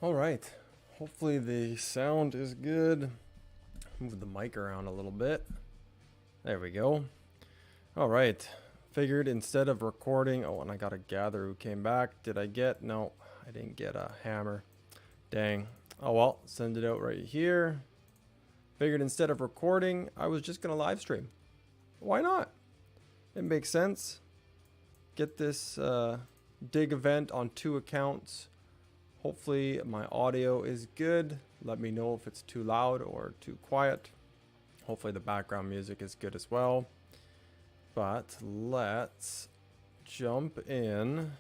All right. Hopefully the sound is good. Move the mic around a little bit. There we go. All right. Figured instead of recording, oh, and I got a gather who came back. Did I get? No, I didn't get a hammer. Dang. Oh well, send it out right here. Figured instead of recording, I was just gonna live stream. Why not? It makes sense. Get this dig event on 2 accounts. Hopefully my audio is good. Let me know if it's too loud or too quiet. Hopefully the background music is good as well. But let's jump in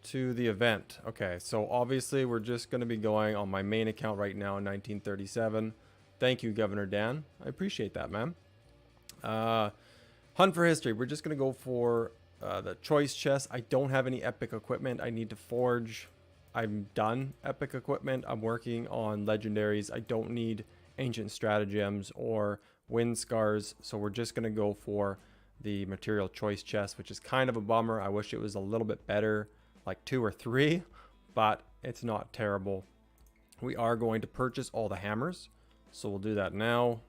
to the event. Okay, so obviously we're just going to be going on my main account right now in 1937. Thank you, Governor Dan. I appreciate that, man. Hunt for history. We're just going to go for the choice chest. I don't have any epic equipment. I need to forge. I'm done epic equipment. I'm working on legendaries. I don't need ancient stratagems or wind scars. So we're just going to go for the material choice chest, which is kind of a bummer. I wish it was a little bit better, like 2 or 3, but it's not terrible. We are going to purchase all the hammers. So we'll do that now.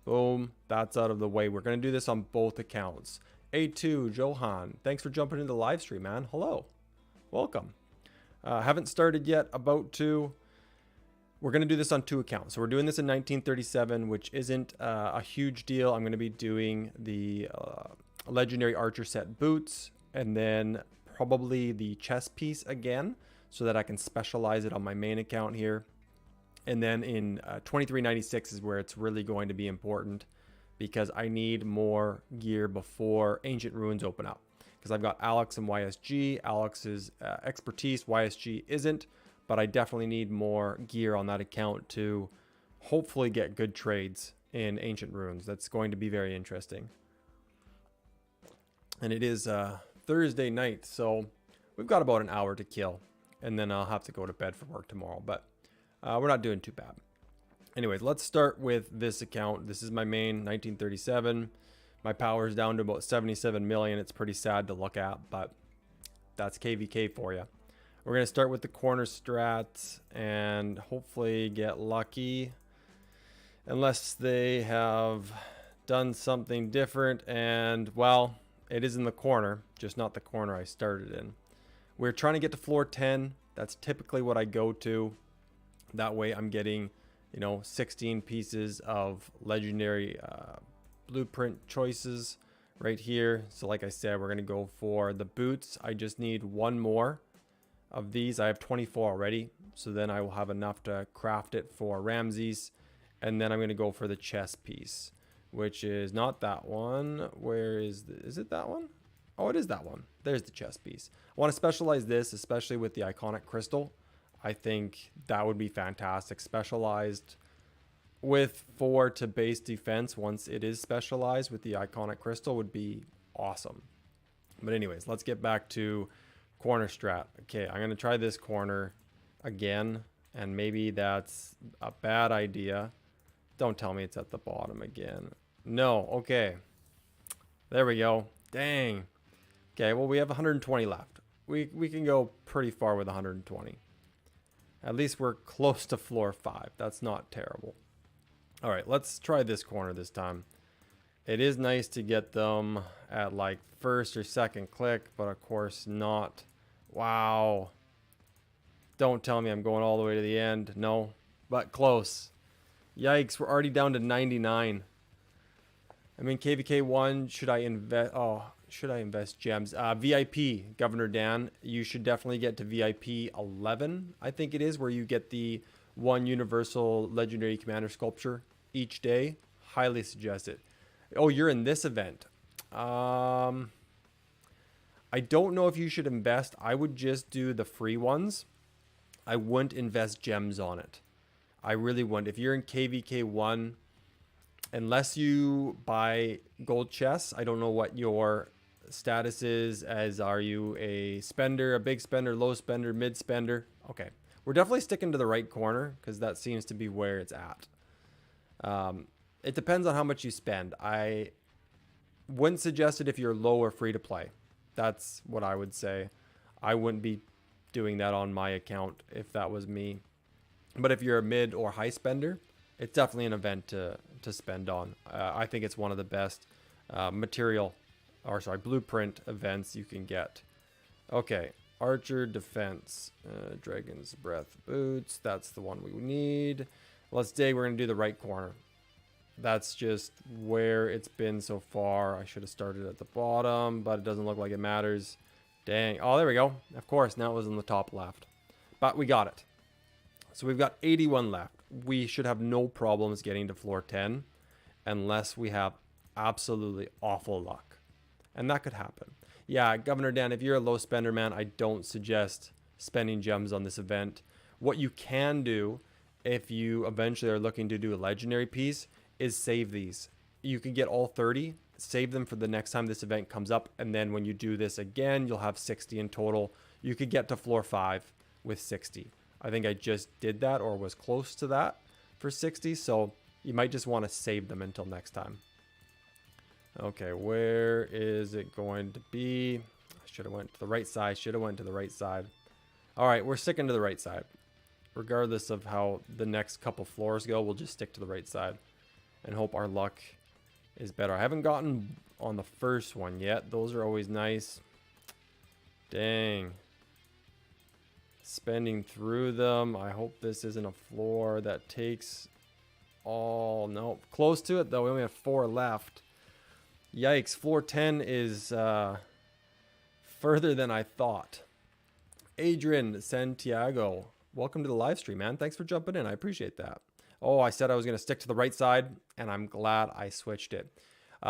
Boom. That's out of the way. We're going to do this on both accounts. A2, Johan, thanks for jumping into the live stream, man. Hello. Welcome. Haven't started yet, about to. We're going to do this on 2 accounts. So we're doing this in 1937, which isn't a huge deal. I'm going to be doing the legendary archer set boots and then probably the chest piece again so that I can specialize it on my main account here. And then in 2396 is where it's really going to be important because I need more gear before Ancient Ruins open up. Because I've got Alex and YSG. Alex's expertise, YSG isn't, but I definitely need more gear on that account to hopefully get good trades in Ancient Ruins. That's going to be very interesting. And it is Thursday night, so we've got about an hour to kill, and then I'll have to go to bed for work tomorrow, but we're not doing too bad. Anyways, let's start with this account. This is my main 1937. My power is down to about 77 million. It's pretty sad to look at, but that's KVK for you. We're going to start with the corner strats and hopefully get lucky. Unless they have done something different. And, well, it is in the corner, just not the corner I started in. We're trying to get to floor 10. That's typically what I go to. That way I'm getting, 16 pieces of legendary blueprint choices right here. So like I said, we're going to go for the boots. I just need 1 more of these. I have 24 already, so then I will have enough to craft it for Ramses. And then I'm going to go for the chest piece, which is not that one. Where is it that one? Oh, it is that one. There's the chest piece. I want to specialize this, especially with the iconic crystal. I think that would be fantastic. Specialized with 4 to base defense once it is specialized with the iconic crystal would be awesome. But anyways, let's get back to corner strat. Okay, I'm going to try this corner again, and maybe that's a bad idea. Don't tell me it's at the bottom again. No, okay. There we go. Dang. Okay, well, we have 120 left. We can go pretty far with 120. At least we're close to floor 5. That's not terrible. All right, let's try this corner this time. It is nice to get them at like first or second click, but of course not. Wow. Don't tell me I'm going all the way to the end. No, but close. Yikes, we're already down to 99. I mean, KVK1, should I invest gems? VIP, Governor Dan, you should definitely get to VIP 11, I think it is, where you get the 1 universal legendary commander sculpture each day. Highly suggest it. Oh, you're in this event. I don't know if you should invest. I would just do the free ones. I wouldn't invest gems on it. I really wouldn't. If you're in KVK1, unless you buy gold chests, I don't know what your status is. As are you a spender, a big spender, low spender, mid spender? Okay. We're definitely sticking to the right corner because that seems to be where it's at. It depends on how much you spend. I wouldn't suggest it if you're low or free to play. That's what I would say. I wouldn't be doing that on my account if that was me. But if you're a mid or high spender, it's definitely an event to spend on. I think it's one of the best blueprint events you can get. Okay, Archer Defense, Dragon's Breath Boots. That's the one we need. Let's dig. We're going to do the right corner. That's just where it's been so far. I should have started at the bottom, but it doesn't look like it matters. Dang. Oh, there we go. Of course, now it was in the top left. But we got it. So we've got 81 left. We should have no problems getting to floor 10 unless we have absolutely awful luck. And that could happen. Yeah, Governor Dan, if you're a low spender, man, I don't suggest spending gems on this event. What you can do if you eventually are looking to do a legendary piece is save these. You can get all 30, save them for the next time this event comes up, and then when you do this again, you'll have 60 in total. You could get to floor 5 with 60. I think I just did that or was close to that for 60, so you might just want to save them until next time. Okay, where is it going to be? I should have went to the right side. Should have went to the right side. All right, we're sticking to the right side. Regardless of how the next couple floors go, we'll just stick to the right side and hope our luck is better. I haven't gotten on the first one yet. Those are always nice. Dang. Spending through them. I hope this isn't a floor that takes all... No, close to it though. We only have 4 left. Yikes, floor 10 is further than I thought. Adrian Santiago, welcome to the live stream, man. Thanks for jumping in. I appreciate that. Oh, I said I was going to stick to the right side, and I'm glad I switched it.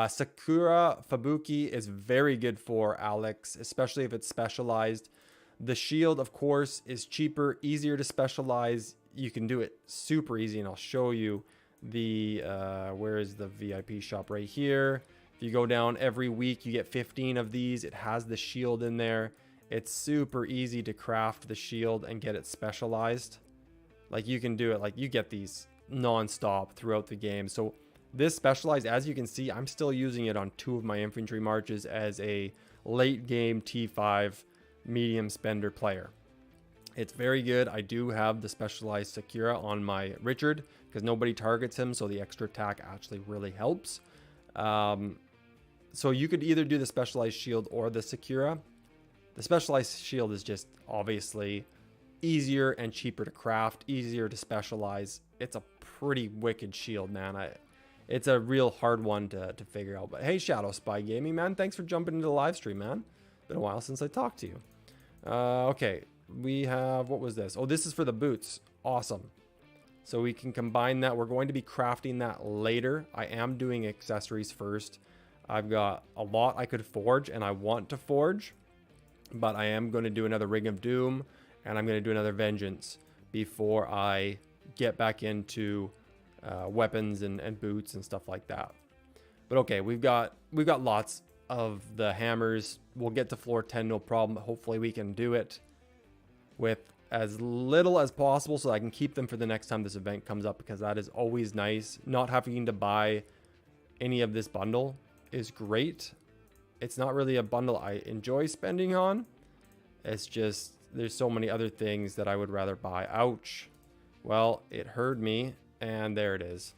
Sakura Fabuki is very good for Alex, especially if it's specialized. The shield, of course, is cheaper, easier to specialize. You can do it super easy, and I'll show you the... where is the VIP shop? Right here. If you go down every week, you get 15 of these. It has the shield in there. It's super easy to craft the shield and get it specialized. Like you can do it, like you get these non-stop throughout the game. So this specialized, as you can see, I'm still using it on 2 of my infantry marches as a late game T5 medium spender player. It's very good. I do have the specialized Sakura on my Richard because nobody targets him, so the extra attack actually really helps. So you could either do the specialized shield or the Sakura. The specialized shield is just obviously easier and cheaper to craft, easier to specialize. It's a pretty wicked shield, man. It's a real hard one to figure out. But hey, Shadow Spy Gaming, man, thanks for jumping into the live stream, man. Been a while since I talked to you. Okay, we have, what was this? Oh, this is for the boots. Awesome. So we can combine that. We're going to be crafting that later. I am doing accessories first. I've got a lot I could forge, and I want to forge. But I am going to do another Ring of Doom, and I'm going to do another Vengeance before I get back into weapons and boots and stuff like that. But okay, we've got lots of the hammers. We'll get to floor 10, no problem. Hopefully we can do it with as little as possible so I can keep them for the next time this event comes up, because that is always nice. Not having to buy any of this bundle is great. It's not really a bundle I enjoy spending on. It's just there's so many other things that I would rather buy. Ouch. Well, it heard me, and there it is.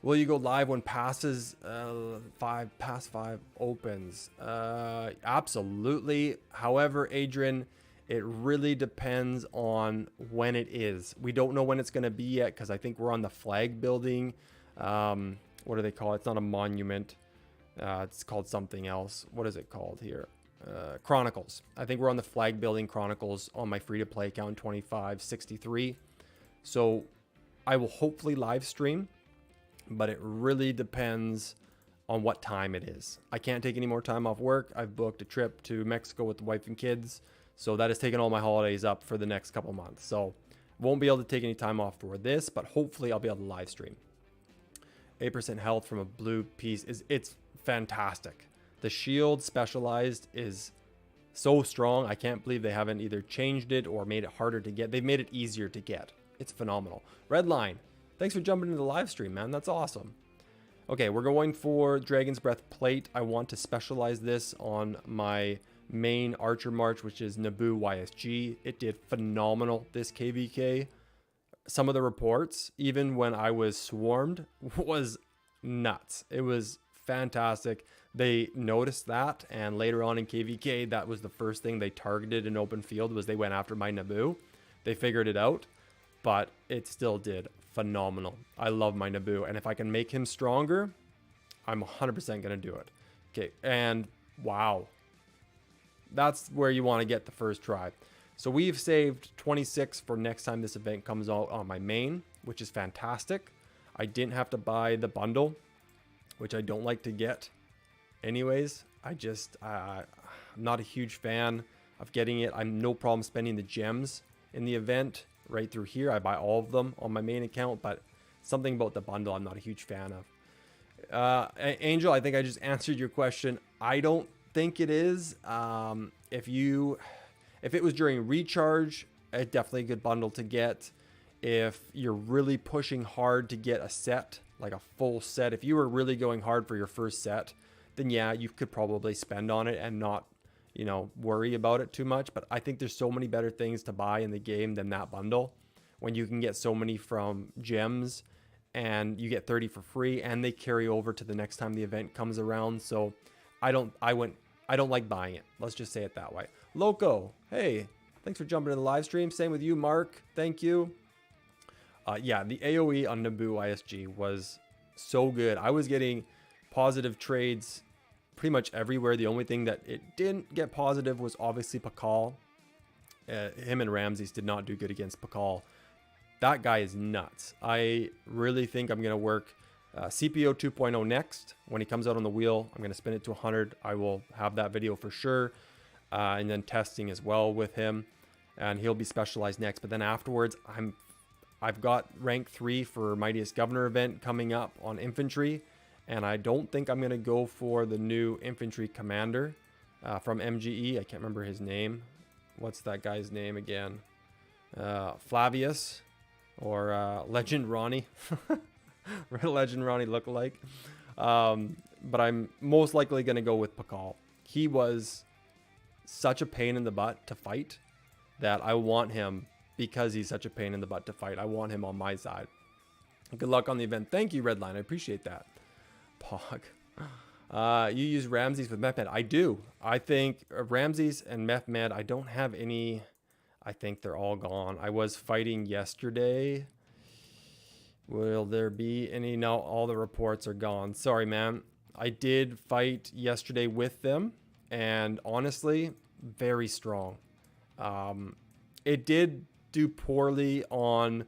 Will you go live when past 5 opens? Absolutely. However, Adrian, it really depends on when it is. We don't know when it's going to be yet because I think we're on the flag building. What do they call it? It's not a monument. It's called something else. What is it called here? Chronicles. I think we're on the flag building Chronicles on my free-to-play account 2563. So I will hopefully live stream, but it really depends on what time it is. I can't take any more time off work. I've booked a trip to Mexico with the wife and kids, so that has taken all my holidays up for the next couple months. So won't be able to take any time off for this, but hopefully I'll be able to live stream. 8% health from a blue piece it's fantastic. The shield specialized is so strong. I can't believe they haven't either changed it or made it harder to get. They've made it easier to get. It's phenomenal. Redline, thanks for jumping into the live stream, man. That's awesome. Okay, we're going for Dragon's Breath plate. I want to specialize this on my main Archer March, which is Naboo YSG. It did phenomenal this KVK. Some of the reports, even when I was swarmed, was nuts. It was fantastic. They noticed that, and later on in KVK, that was the first thing they targeted in open field, was they went after my Naboo. They figured it out, but it still did phenomenal. I love my Naboo, and if I can make him stronger, I'm 100% going to do it. Okay, and wow. That's where you want to get the first try. So we've saved 26 for next time this event comes out on my main, which is fantastic. I didn't have to buy the bundle, which I don't like to get anyways. I'm not a huge fan of getting it. I'm no problem spending the gems in the event right through here. I buy all of them on my main account, but something about the bundle I'm not a huge fan of. Angel, I think I just answered your question. I don't think it is. If it was during recharge, definitely a good bundle to get. If you're really pushing hard to get a set, like a full set, if you were really going hard for your first set, then yeah, you could probably spend on it and not, worry about it too much. But I think there's so many better things to buy in the game than that bundle, when you can get so many from gems and you get 30 for free, and they carry over to the next time the event comes around. So I don't like buying it. Let's just say it that way. Loco, hey, thanks for jumping in the live stream. Same with you, Mark. Thank you. Yeah, the AoE on Naboo ISG was so good. I was getting positive trades pretty much everywhere. The only thing that it didn't get positive was obviously Pakal. Him and Ramses did not do good against Pakal. That guy is nuts. I really think I'm going to work CPO 2.0 next. When he comes out on the wheel, I'm going to spin it to 100. I will have that video for sure. And then testing as well with him. And he'll be specialized next. But then afterwards, I've got rank 3 for Mightiest Governor event coming up on infantry. And I don't think I'm going to go for the new infantry commander from MGE. I can't remember his name. What's that guy's name again? Flavius or Legend Ronnie. Legend Ronnie lookalike. But I'm most likely going to go with Pakal. He was such a pain in the butt to fight that I want him, because he's such a pain in the butt to fight. I want him on my side. Good luck on the event. Thank you, Redline. I appreciate that. Pog. You use Ramses with Mehmed. I do. I think Ramses and Mehmed, I don't have any. I think they're all gone. I was fighting yesterday. Will there be any? No, all the reports are gone. Sorry, man. I did fight yesterday with them, and honestly, very strong. It did do poorly on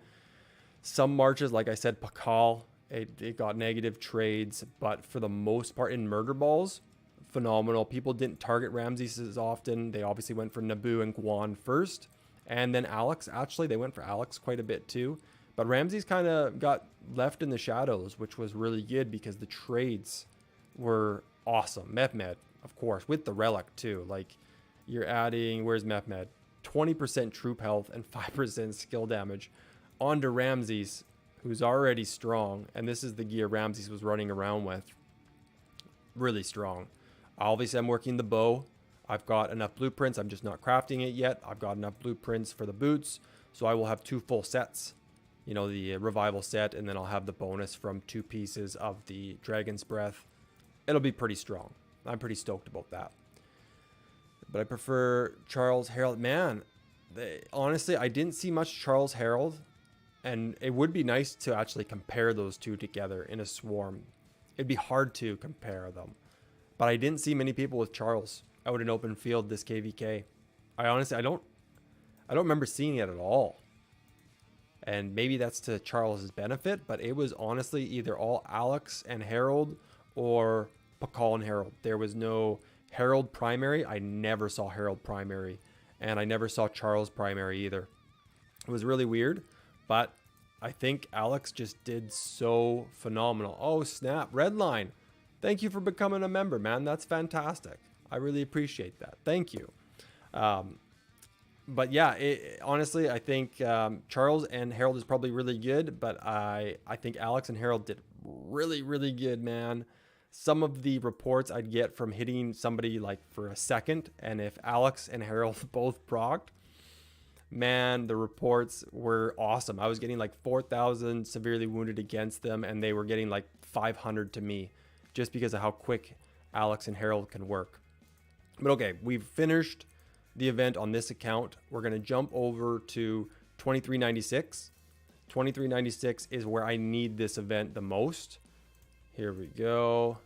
some marches. Like I said, Pakal, it got negative trades, but for the most part in murder balls, phenomenal. People didn't target Ramses as often. They obviously went for Naboo and Guan first, and then Alex. Actually, they went for Alex quite a bit too. But Ramses kind of got left in the shadows, which was really good because the trades were awesome. Mehmed, of course, with the relic too. Like, you're adding, where's Mehmed? 20% troop health and 5% skill damage onto Ramses, who's already strong. And this is the gear Ramses was running around with. Really strong. Obviously, I'm working the bow. I've got enough blueprints. I'm just not crafting it yet. I've got enough blueprints for the boots. So I will have 2 full sets. The revival set, and then I'll have the bonus from 2 pieces of the Dragon's Breath. It'll be pretty strong. I'm pretty stoked about that. But I prefer Charles Harold. Man, honestly, I didn't see much Charles Harold, and it would be nice to actually compare those two together in a swarm. It'd be hard to compare them. But I didn't see many people with Charles out in open field this KVK. I don't remember seeing it at all. And maybe that's to Charles's benefit, but it was honestly either all Alex and Harold or Pakal and Harold. There was no Harold primary. I never saw Harold primary, and I never saw Charles primary either. It was really weird, but I think Alex just did so phenomenal. Oh, snap. Redline. Thank you for becoming a member, man. That's fantastic. I really appreciate that. Thank you. But yeah, honestly, I think Charles and Harold is probably really good, but I think Alex and Harold did really, really good, man. some of the reports I'd get from hitting somebody like for a second, and if Alex and Harold both procced, man, the reports were awesome. I was getting like 4,000 severely wounded against them, and they were getting like 500 to me just because of how quick Alex and Harold can work. But okay, we've finished the event on this account. We're going to jump over to 2396. 2396 is where I need this event the most. Here we go.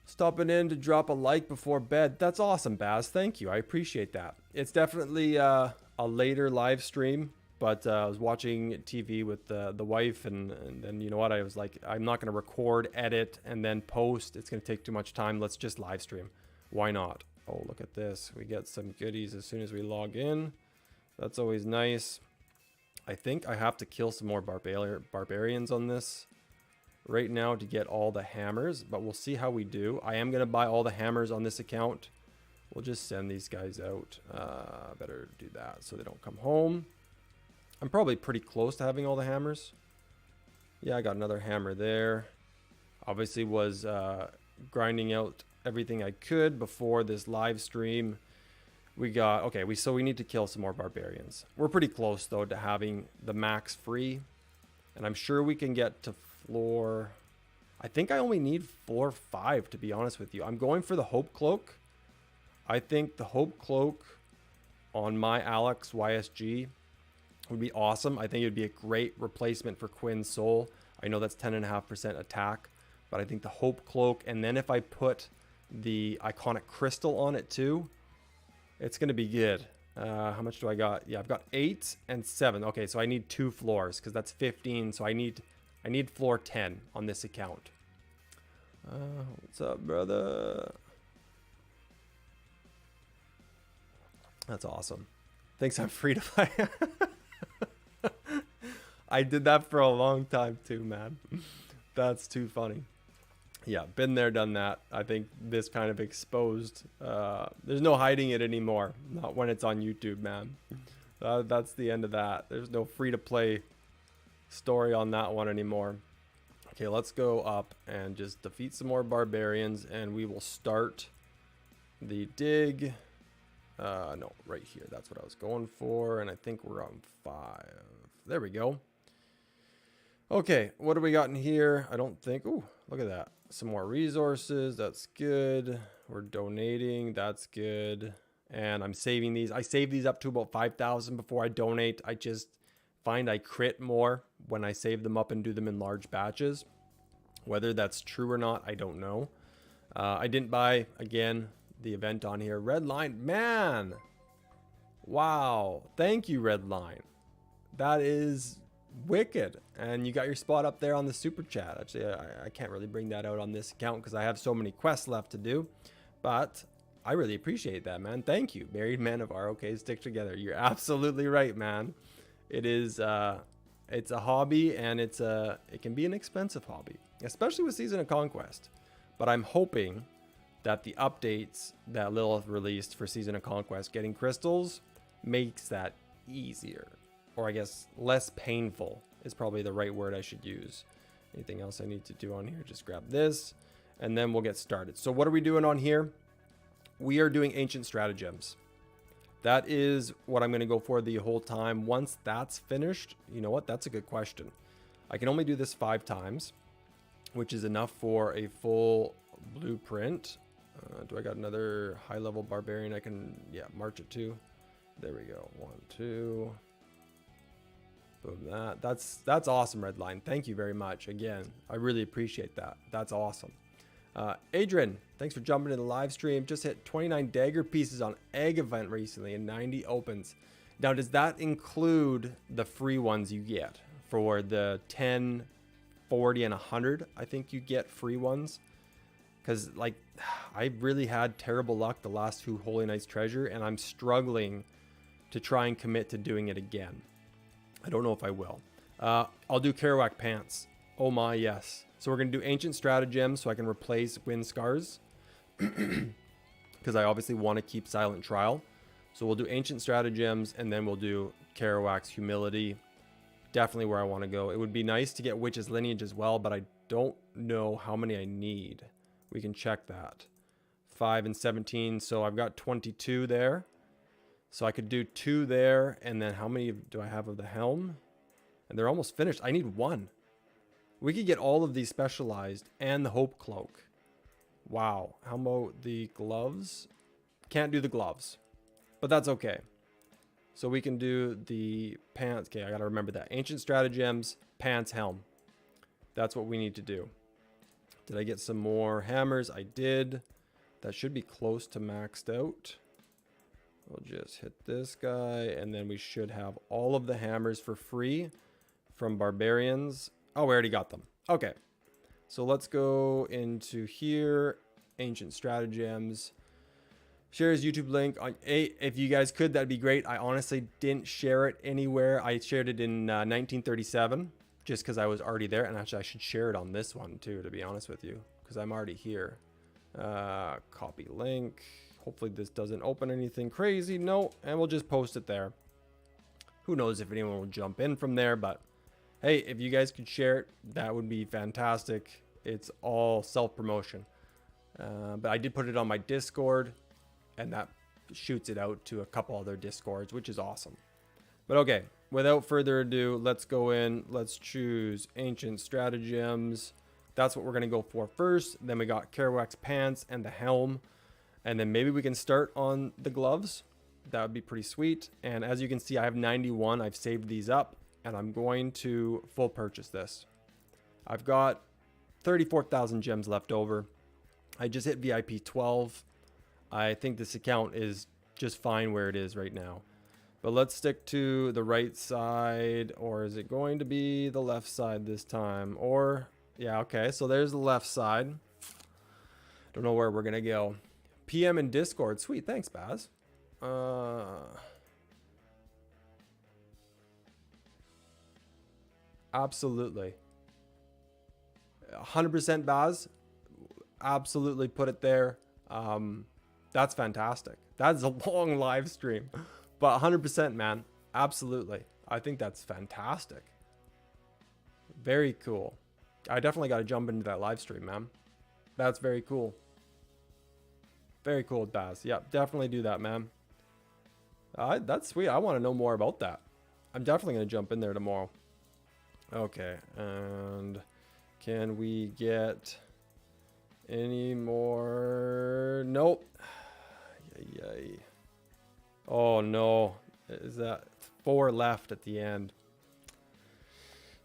Stopping in to drop a like before bed. That's awesome, Baz. Thank you. I appreciate that. It's definitely a later live stream, but I was watching TV with the wife, and then you know what? I was like, I'm not going to record, edit, and then post. It's going to take too much time. Let's just live stream. Why not? Oh, look at this. We get some goodies as soon as we log in. That's always nice. I think I have to kill some more barbarians on this right now to get all the hammers, but we'll see how we do. I am going to buy all the hammers on this account. We'll just send these guys out. Better do that so they don't come home. I'm probably pretty close to having all the hammers. Yeah, I got another hammer there. Obviously was grinding out everything I could before this live stream. We got, okay, so we need to kill some more barbarians. We're pretty close though to having the max free, and I'm sure we can get to floor, I think I only need floor 5 to be honest with you. I'm going for the Hope Cloak. I think the Hope Cloak on my Alex YSG would be awesome. I think it would be a great replacement for Quinn's Soul. I know that's 10.5% attack, but I think the Hope Cloak, and then if I put the Iconic Crystal on it too, it's going to be good. How much do I got? Yeah, I've got 8 and 7. Okay, so I need 2 floors because that's 15. So I need floor 10 on this account. What's up, brother? That's awesome. Thinks I'm free to play. I did that for a long time too, man. That's too funny. Yeah, been there, done that. I think this kind of exposed. There's no hiding it anymore. Not when it's on YouTube, man. That's the end of that. There's no free to play story on that one anymore. Okay, let's go up and just defeat some more barbarians, and we will start the dig. No, right here. That's what I was going for, and I think we're on 5. There we go. Okay, what do we got in here? I don't think... Ooh, look at that. Some more resources. That's good. We're donating. That's good. And I'm saving these. I save these up to about 5,000 before I donate. I just find I crit more when I save them up and do them in large batches. Whether that's true or not, I don't know. I didn't buy, again, the event on here. Red Line. Man! Wow. Thank you, Red Line. That is wicked. And you got your spot up there on the super chat. Actually, I can't really bring that out on this account because I have so many quests left to do, but I really appreciate that, man. Thank you. Married men of ROK stick together. You're absolutely right, man. It is it's a hobby, and it can be an expensive hobby, especially with Season of Conquest. But I'm hoping that the updates that Lilith released for Season of Conquest, getting crystals, makes that easier. Or I guess less painful is probably the right word I should use. Anything else I need to do on here? Just grab this, and then we'll get started. So what are we doing on here? We are doing Ancient Stratagems. That is what I'm going to go for the whole time. Once that's finished, you know what? That's a good question. I can only do this 5 times, which is enough for a full blueprint. Do I got another high-level barbarian I can, yeah, march it to? There we go. 1, 2... Boom, that's awesome, Red Line. Thank you very much. Again, I really appreciate that. That's awesome. Adrian, thanks for jumping in the live stream. Just hit 29 dagger pieces on egg event recently and 90 opens. Now, does that include the free ones you get for the 10, 40, and 100? I think you get free ones. Because, like, I really had terrible luck the last 2 Holy Knights Treasure, and I'm struggling to try and commit to doing it again. I don't know if I will. I'll do Kerouac Pants. Oh my, yes. So we're going to do Ancient Stratagems so I can replace Wind Scars. Because I obviously want to keep Silent Trial. So we'll do Ancient Stratagems, and then we'll do Kerouac's Humility. definitely where I want to go. It would be nice to get Witch's Lineage as well, but I don't know how many I need. We can check that. 5 and 17, so I've got 22 there. So I could do 2 there, and then how many do I have of the helm? And they're almost finished. I need 1. We could get all of these specialized and the Hope Cloak. Wow. How about the gloves? Can't do the gloves, but that's okay. So we can do the pants. Okay, I gotta remember that. Ancient Stratagems, pants, helm. That's what we need to do. Did I get some more hammers? I did. That should be close to maxed out. We'll just hit this guy, and then we should have all of the hammers for free from Barbarians. Oh, we already got them. Okay. So let's go into here. Ancient Stratagems. Share his YouTube link. If you guys could, that'd be great. I honestly didn't share it anywhere. I shared it in 1937 just because I was already there. And actually, I should share it on this one too, to be honest with you, because I'm already here. Copy link. Hopefully this doesn't open anything crazy. No, and we'll just post it there. Who knows if anyone will jump in from there, but hey, if you guys could share it, that would be fantastic. It's all self-promotion. But I did put it on my Discord, and that shoots it out to a couple other Discords, which is awesome. But okay, without further ado, let's go in. Let's choose Ancient Stratagems. That's what we're going to go for first. Then we got Kerouac's pants and the helm. And then maybe we can start on the gloves. That would be pretty sweet. And as you can see, I have 91. I've saved these up, and I'm going to full purchase this. I've got 34,000 gems left over. I just hit VIP 12. I think this account is just fine where it is right now. But let's stick to the right side, or is it going to be the left side this time? Or, yeah, okay, so there's the left side. Don't know where we're going to go. PM in Discord. Sweet, thanks, Baz. Absolutely. 100% Baz. Absolutely put it there. That's fantastic. That's a long live stream. But 100%, man. Absolutely. I think that's fantastic. Very cool. I definitely got to jump into that live stream, man. That's very cool. Very cool, Baz. Yep, definitely do that, man. That's sweet. I want to know more about that. I'm definitely going to jump in there tomorrow. Okay, and can we get any more? Nope. Yay. Oh, no. Is that 4 left at the end?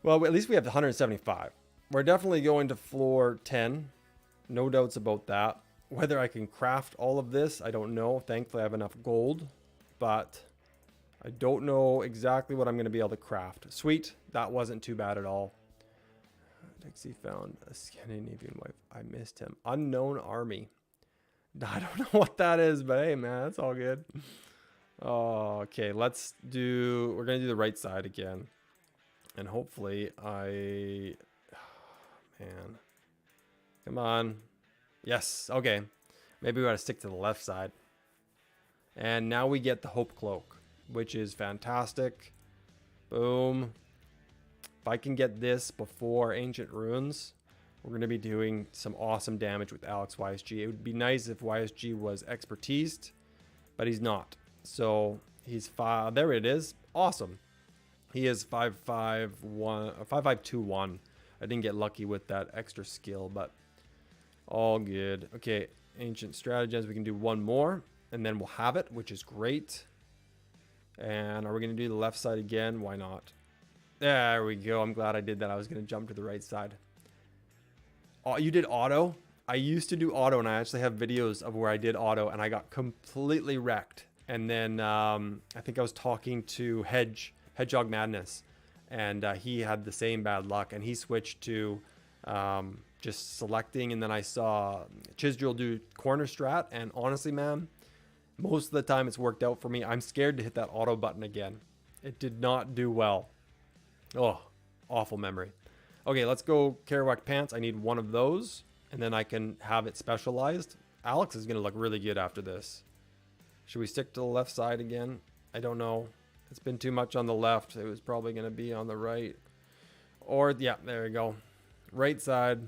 Well, at least we have the 175. We're definitely going to floor 10. No doubts about that. Whether I can craft all of this, I don't know. Thankfully, I have enough gold, but I don't know exactly what I'm going to be able to craft. Sweet. That wasn't too bad at all. Dixie found a Scandinavian wife. I missed him. Unknown army. I don't know what that is, but hey, man, that's all good. Oh, okay, we're going to do the right side again. And hopefully man. Come on. Yes, okay. Maybe we got to stick to the left side. And now we get the Hope Cloak, which is fantastic. Boom. If I can get this before Ancient Runes, we're going to be doing some awesome damage with Alex YSG. It would be nice if YSG was expertised, but he's not. So he's 5. There it is. Awesome. He is 5521. I didn't get lucky with that extra skill, but all good. Okay, Ancient Stratagems. We can do one more, and then we'll have it, which is great. And are we going to do the left side again? Why not? There we go. I'm glad I did that. I was going to jump to the right side. Oh, you did auto? I used to do auto, and I actually have videos of where I did auto, and I got completely wrecked. And then I think I was talking to Hedgehog Madness, and he had the same bad luck, and he switched to just selecting, and then I saw Chisdrill do corner strat, and honestly, man, most of the time it's worked out for me. I'm scared to hit that auto button again. It did not do well. Oh, awful memory. Okay, let's go Kerouac pants. I need one of those, and then I can have it specialized. Alex is going to look really good after this. Should we stick to the left side again? I don't know. It's been too much on the left. It was probably going to be on the right. Or, yeah, there we go. Right side.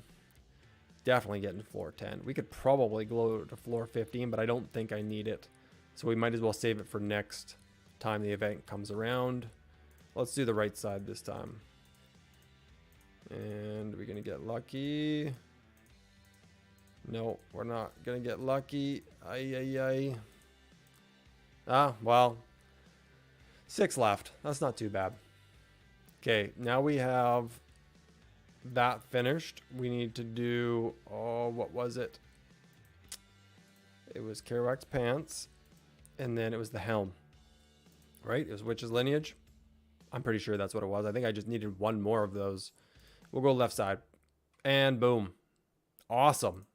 Definitely getting to floor 10. We could probably go to floor 15, but I don't think I need it. So we might as well save it for next time the event comes around. Let's do the right side this time. And we're going to get lucky. No, we're not going to get lucky. Ay, ay, ay. Ah, well. 6 left. That's not too bad. Okay, now we have that finished. We need to do, oh, what was it? It was Kerouac's pants, and then it was the helm, right? It was Witch's Lineage. I'm pretty sure that's what it was. I think I just needed one more of those. We'll go left side, and boom. Awesome.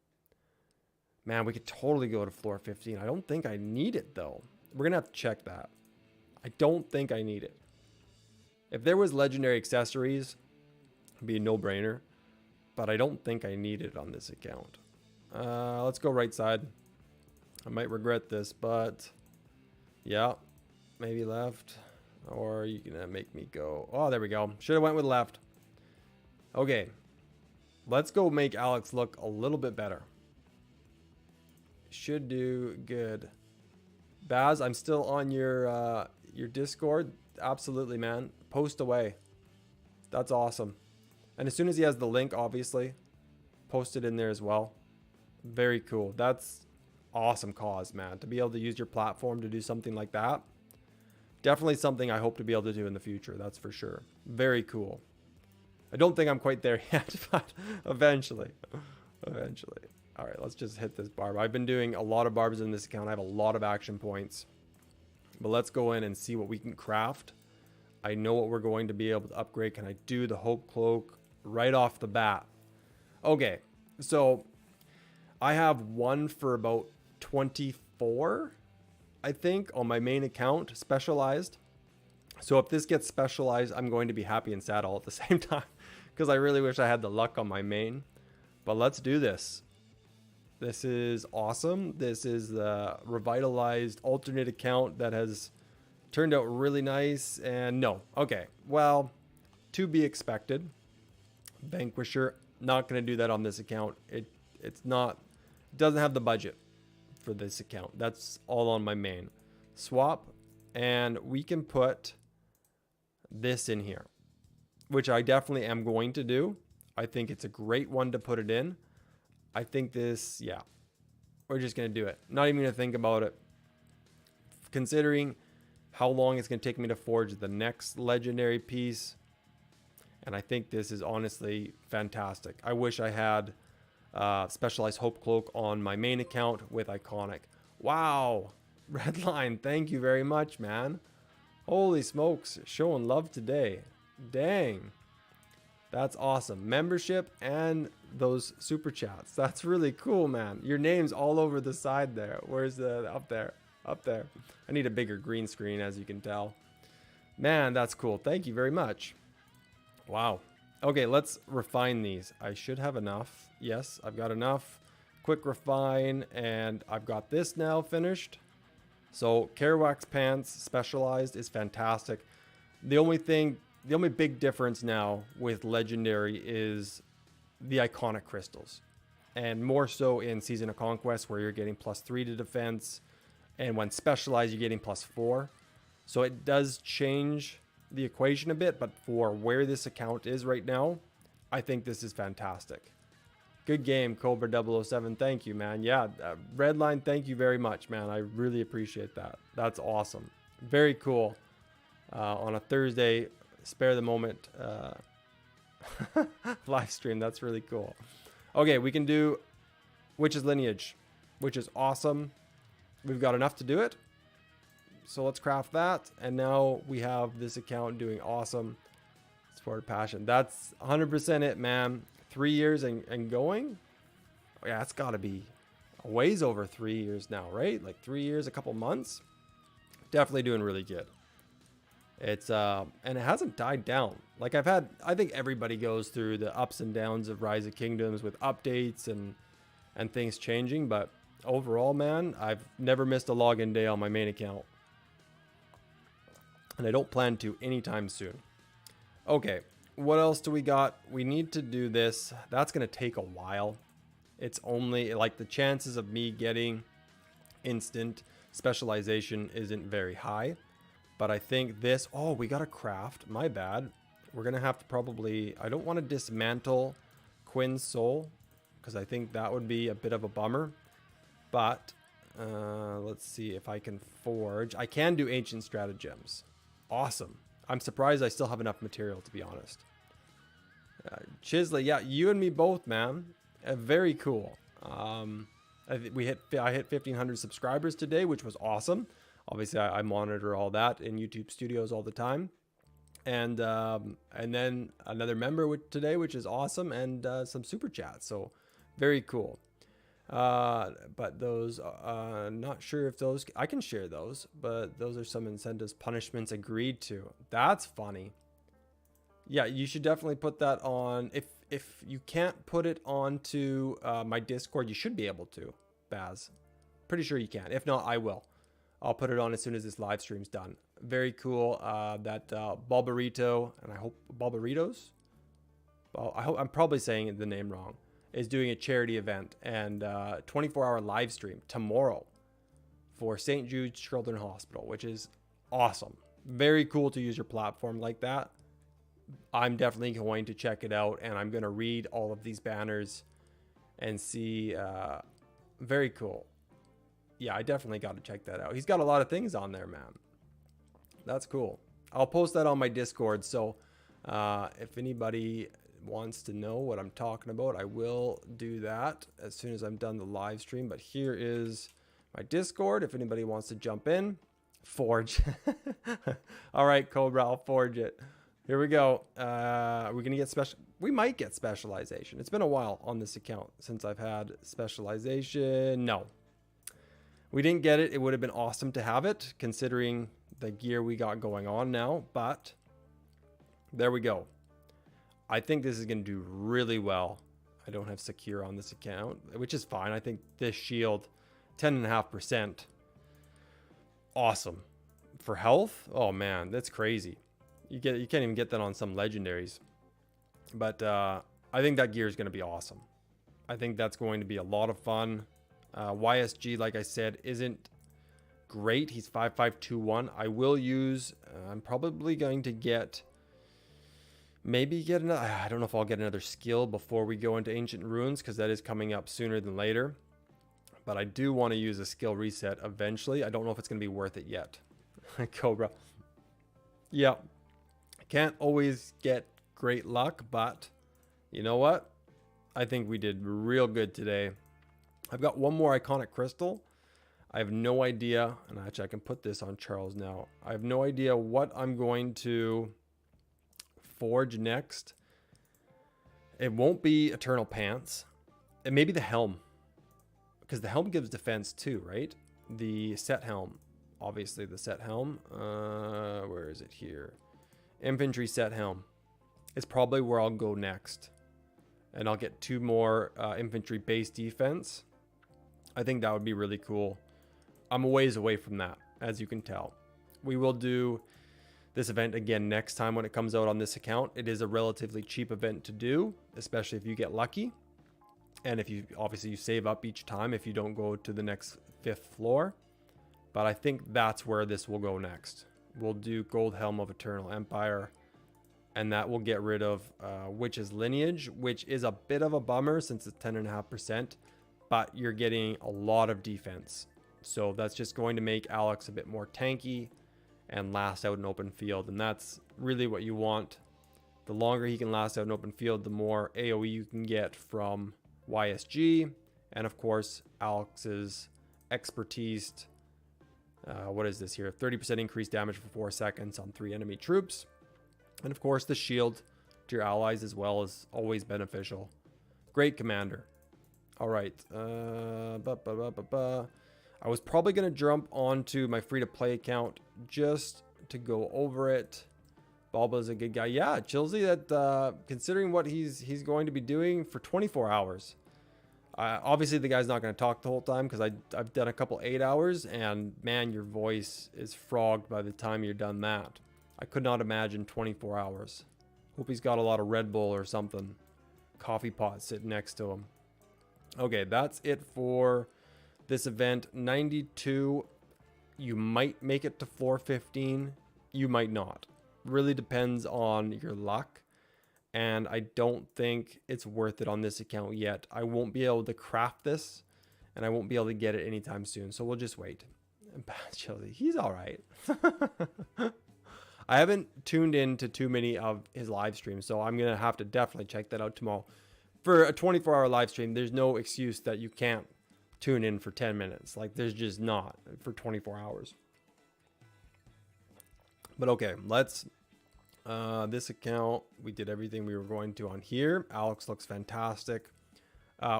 Man, we could totally go to floor 15. I don't think I need it, though. We're going to have to check that. I don't think I need it. If there was legendary accessories, it'd be a no-brainer. But I don't think I need it on this account. Let's go right side. I might regret this, but yeah, maybe left. Or you can make me go. Oh, there we go. Should have went with left. Okay, let's go make Alex look a little bit better. Should do good. Baz, I'm still on your Discord. Absolutely, man. Post away. That's awesome. And as soon as he has the link, obviously, post it in there as well. Very cool. That's awesome cause, man. To be able to use your platform to do something like that. Definitely something I hope to be able to do in the future. That's for sure. Very cool. I don't think I'm quite there yet, but eventually. Eventually. All right, let's just hit this barb. I've been doing a lot of barbs in this account. I have a lot of action points. But let's go in and see what we can craft. I know what we're going to be able to upgrade. Can I do the Hope Cloak right off the bat? Okay, so I have one for about 24, I think, on my main account, specialized. So if this gets specialized, I'm going to be happy and sad all at the same time because I really wish I had the luck on my main. But let's do this. This is awesome. This is the revitalized alternate account that has turned out really nice. And no, okay, well, to be expected. Vanquisher, not going to do that on this account. It doesn't have the budget for this account. That's all on my main. Swap, and we can put this in here, which I definitely am going to do. I think it's a great one to put it in. I think this, yeah, we're just going to do it. Not even going to think about it. Considering how long it's going to take me to forge the next legendary piece. And I think this is honestly fantastic. I wish I had specialized Hope Cloak on my main account with Iconic. Wow. Redline, thank you very much, man. Holy smokes, showing love today. Dang. That's awesome. Membership and those super chats. That's really cool, man. Your name's all over the side there. Where's the up there? Up there. I need a bigger green screen, as you can tell. Man, that's cool. Thank you very much. Wow. Okay, let's refine these. I should have enough. Yes, I've got enough. Quick refine, and I've got this now finished. So Kerouac's pants specialized is fantastic. The only big difference now with legendary is the iconic crystals, and more so in Season of Conquest, where you're getting +3 to defense, and when specialized you're getting +4. So it does change the equation a bit, but for where this account is right now, I think this is fantastic. Good game, Cobra 007. Thank you, man. Yeah, Redline, thank you very much, man. I really appreciate that. That's awesome. Very cool. On a Thursday, spare the moment live stream. That's really cool. Okay, we can do Witch's Lineage, which is awesome. We've got enough to do it. So let's craft that. And now we have this account doing awesome. Sport Passion. That's 100% it, man. 3 years and going. Oh, yeah, that's got to be a ways over 3 years now, right? Like 3 years, a couple months. Definitely doing really good. It's and it hasn't died down. Like I think everybody goes through the ups and downs of Rise of Kingdoms with updates and things changing, but overall, man, I've never missed a login day on my main account. and I don't plan to anytime soon. Okay, what else do we got? We need to do this. That's going to take a while. It's only like the chances of me getting instant specialization isn't very high. But I think this, oh, we got a craft. My bad. We're going to have to probably, I don't want to dismantle Quinn's soul because I think that would be a bit of a bummer. But let's see if I can forge. I can do ancient stratagems. Awesome. I'm surprised I still have enough material, to be honest. Chisley, yeah, you and me both, man. Very cool. I hit 1,500 subscribers today, which was awesome. Obviously, I monitor all that in YouTube Studios all the time. And then another member today, which is awesome, and some super chats. So very cool. But those, not sure if those, I can share those, but those are some incentives, punishments agreed to. That's funny. Yeah, you should definitely put that on. If you can't put it onto my Discord, you should be able to, Baz. Pretty sure you can. If not, I will. I'll put it on as soon as this live stream's done. Very cool. That Bulbarito, and I hope Bulbaritos. Well, I'm probably saying the name wrong. Is doing a charity event and 24-hour live stream tomorrow for St. Jude's Children's Hospital, which is awesome. Very cool to use your platform like that. I'm definitely going to check it out, and I'm going to read all of these banners and see. Very cool. Yeah, I definitely got to check that out. He's got a lot of things on there, man. That's cool. I'll post that on my Discord, so if anybody wants to know what I'm talking about, I will do that as soon as I'm done the live stream. But here is my Discord if anybody wants to jump in. Forge. All right, Cobra, I'll forge it. Here we go. We're gonna get special. We might get specialization. It's been a while on this account since I've had specialization. No, we didn't get it. It would have been awesome to have it considering the gear we got going on now, but there we go. I think this is going to do really well. I don't have secure on this account, which is fine. I think this shield, 10.5%. Awesome. For health, oh man, that's crazy. You can't even get that on some legendaries. But I think that gear is going to be awesome. I think that's going to be a lot of fun. YSG, like I said, isn't great. He's 5521. I will use, I'm probably going to get, maybe get another, I don't know if I'll get another skill before we go into Ancient Runes, because that is coming up sooner than later. But I do want to use a skill reset eventually. I don't know if it's going to be worth it yet. Cobra. Yeah. Can't always get great luck, but you know what? I think we did real good today. I've got one more iconic crystal. I have no idea, and actually I can put this on Charles now. I have no idea what I'm going to forge next. It won't be Eternal Pants. It may be the helm, because the helm gives defense too, right? The set helm, obviously the set helm. Where is it here? Infantry set helm is probably where I'll go next, and I'll get 2 more infantry base defense. I think that would be really cool. I'm a ways away from that, as you can tell. We will do this event again next time when it comes out on this account. It is a relatively cheap event to do, especially if you get lucky. And if you, obviously you save up each time if you don't go to the next 5th floor. But I think that's where this will go next. We'll do Gold Helm of Eternal Empire, and that will get rid of Witch's Lineage, which is a bit of a bummer since it's 10.5%, but you're getting a lot of defense. So that's just going to make Alex a bit more tanky and last out in open field, and that's really what you want. The longer he can last out in open field, the more AoE you can get from YSG, and of course Alex's expertise. What is this here? 30% increased damage for 4 seconds on 3 enemy troops, and of course the shield to your allies as well is always beneficial. Great commander. All right. I was probably going to jump onto my free-to-play account just to go over it. Balba's a good guy. Yeah, Chilsey, that considering what he's going to be doing for 24 hours, Obviously, the guy's not going to talk the whole time because I've done a couple 8 hours, and man, your voice is frogged by the time you're done that. I could not imagine 24 hours. Hope he's got a lot of Red Bull or something. Coffee pot sitting next to him. Okay, that's it for this event. 92. You might make it to 415. You might not. Really depends on your luck. And I don't think it's worth it on this account yet. I won't be able to craft this, and I won't be able to get it anytime soon. So we'll just wait. Chelsea, he's all right. I haven't tuned in to too many of his live streams, so I'm going to have to definitely check that out tomorrow. For a 24-hour live stream, there's no excuse that you can't tune in for 10 minutes. Like, there's just not for 24 hours. But okay, let's... this account, we did everything we were going to on here. Alex looks fantastic.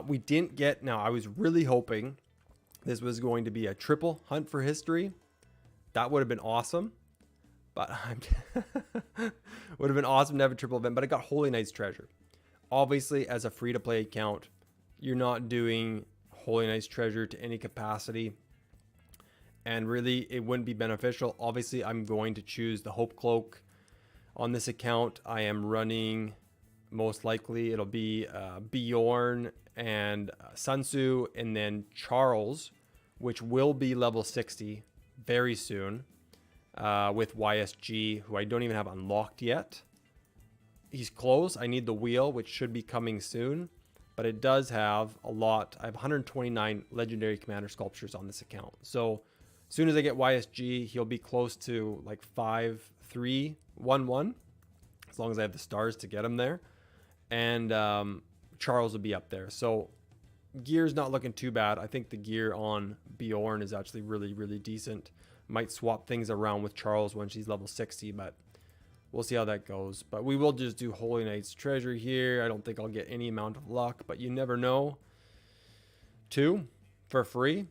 We didn't get... Now, I was really hoping this was going to be a triple hunt for history. That would have been awesome. But would have been awesome to have a triple event. But I got Holy Knight's Treasure. Obviously, as a free-to-play account, you're not doing Holy Knight's Treasure to any capacity. And really, it wouldn't be beneficial. Obviously, I'm going to choose the Hope Cloak. On this account, I am running, most likely, it'll be Bjorn and Sun Tzu, and then Charles, which will be level 60 very soon, with YSG, who I don't even have unlocked yet. He's close. I need the wheel, which should be coming soon, but it does have a lot. I have 129 legendary commander sculptures on this account. So as soon as I get YSG, he'll be close to like 5-3-1-1, as long as I have the stars to get him there. And Charles will be up there. So gear's not looking too bad. I think the gear on Bjorn is actually really, really decent. Might swap things around with Charles when she's level 60, but we'll see how that goes. But we will just do Holy Knight's Treasure here. I don't think I'll get any amount of luck, but you never know. 2 for free.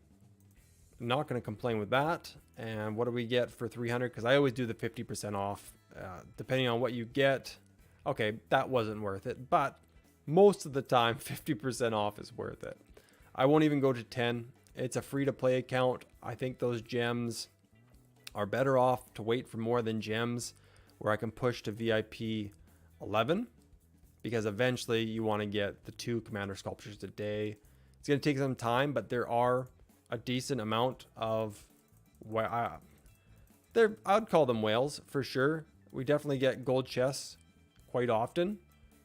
Not going to complain with that. And what do we get for 300? Because I always do the 50% off, depending on what you get. Okay, that wasn't worth it, but most of the time 50% off is worth it. I won't even go to 10. It's a free-to-play account. I think those gems are better off to wait for more than gems, where I can push to VIP 11, because eventually you want to get the 2 commander sculptures a day. It's going to take some time, but there are a decent amount of, I'd call them whales for sure. We definitely get gold chests quite often.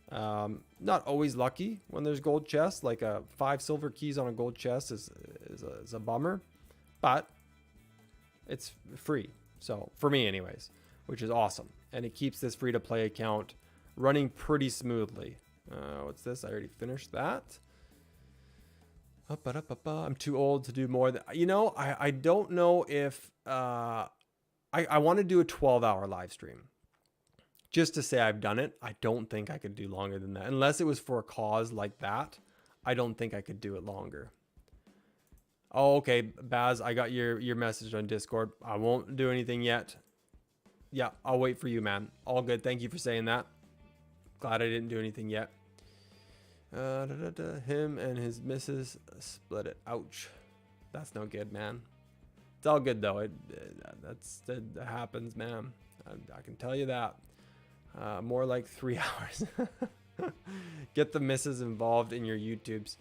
Not always lucky when there's gold chests, like 5 silver keys on a gold chest is a bummer, but it's free. So for me anyways, which is awesome. And it keeps this free to play account running pretty smoothly. What's this? I already finished that. I'm too old to do more. I don't know if I want to do a 12-hour live stream. Just to say I've done it. I don't think I could do longer than that. Unless it was for a cause like that, I don't think I could do it longer. Oh, okay, Baz, I got your message on Discord. I won't do anything yet. Yeah, I'll wait for you, man. All good. Thank you for saying that. Glad I didn't do anything yet. Him and his missus split it. Ouch. That's no good, man. It's all good, though. That happens, man. I can tell you that. More like 3 hours. Get the missus involved in your YouTubes.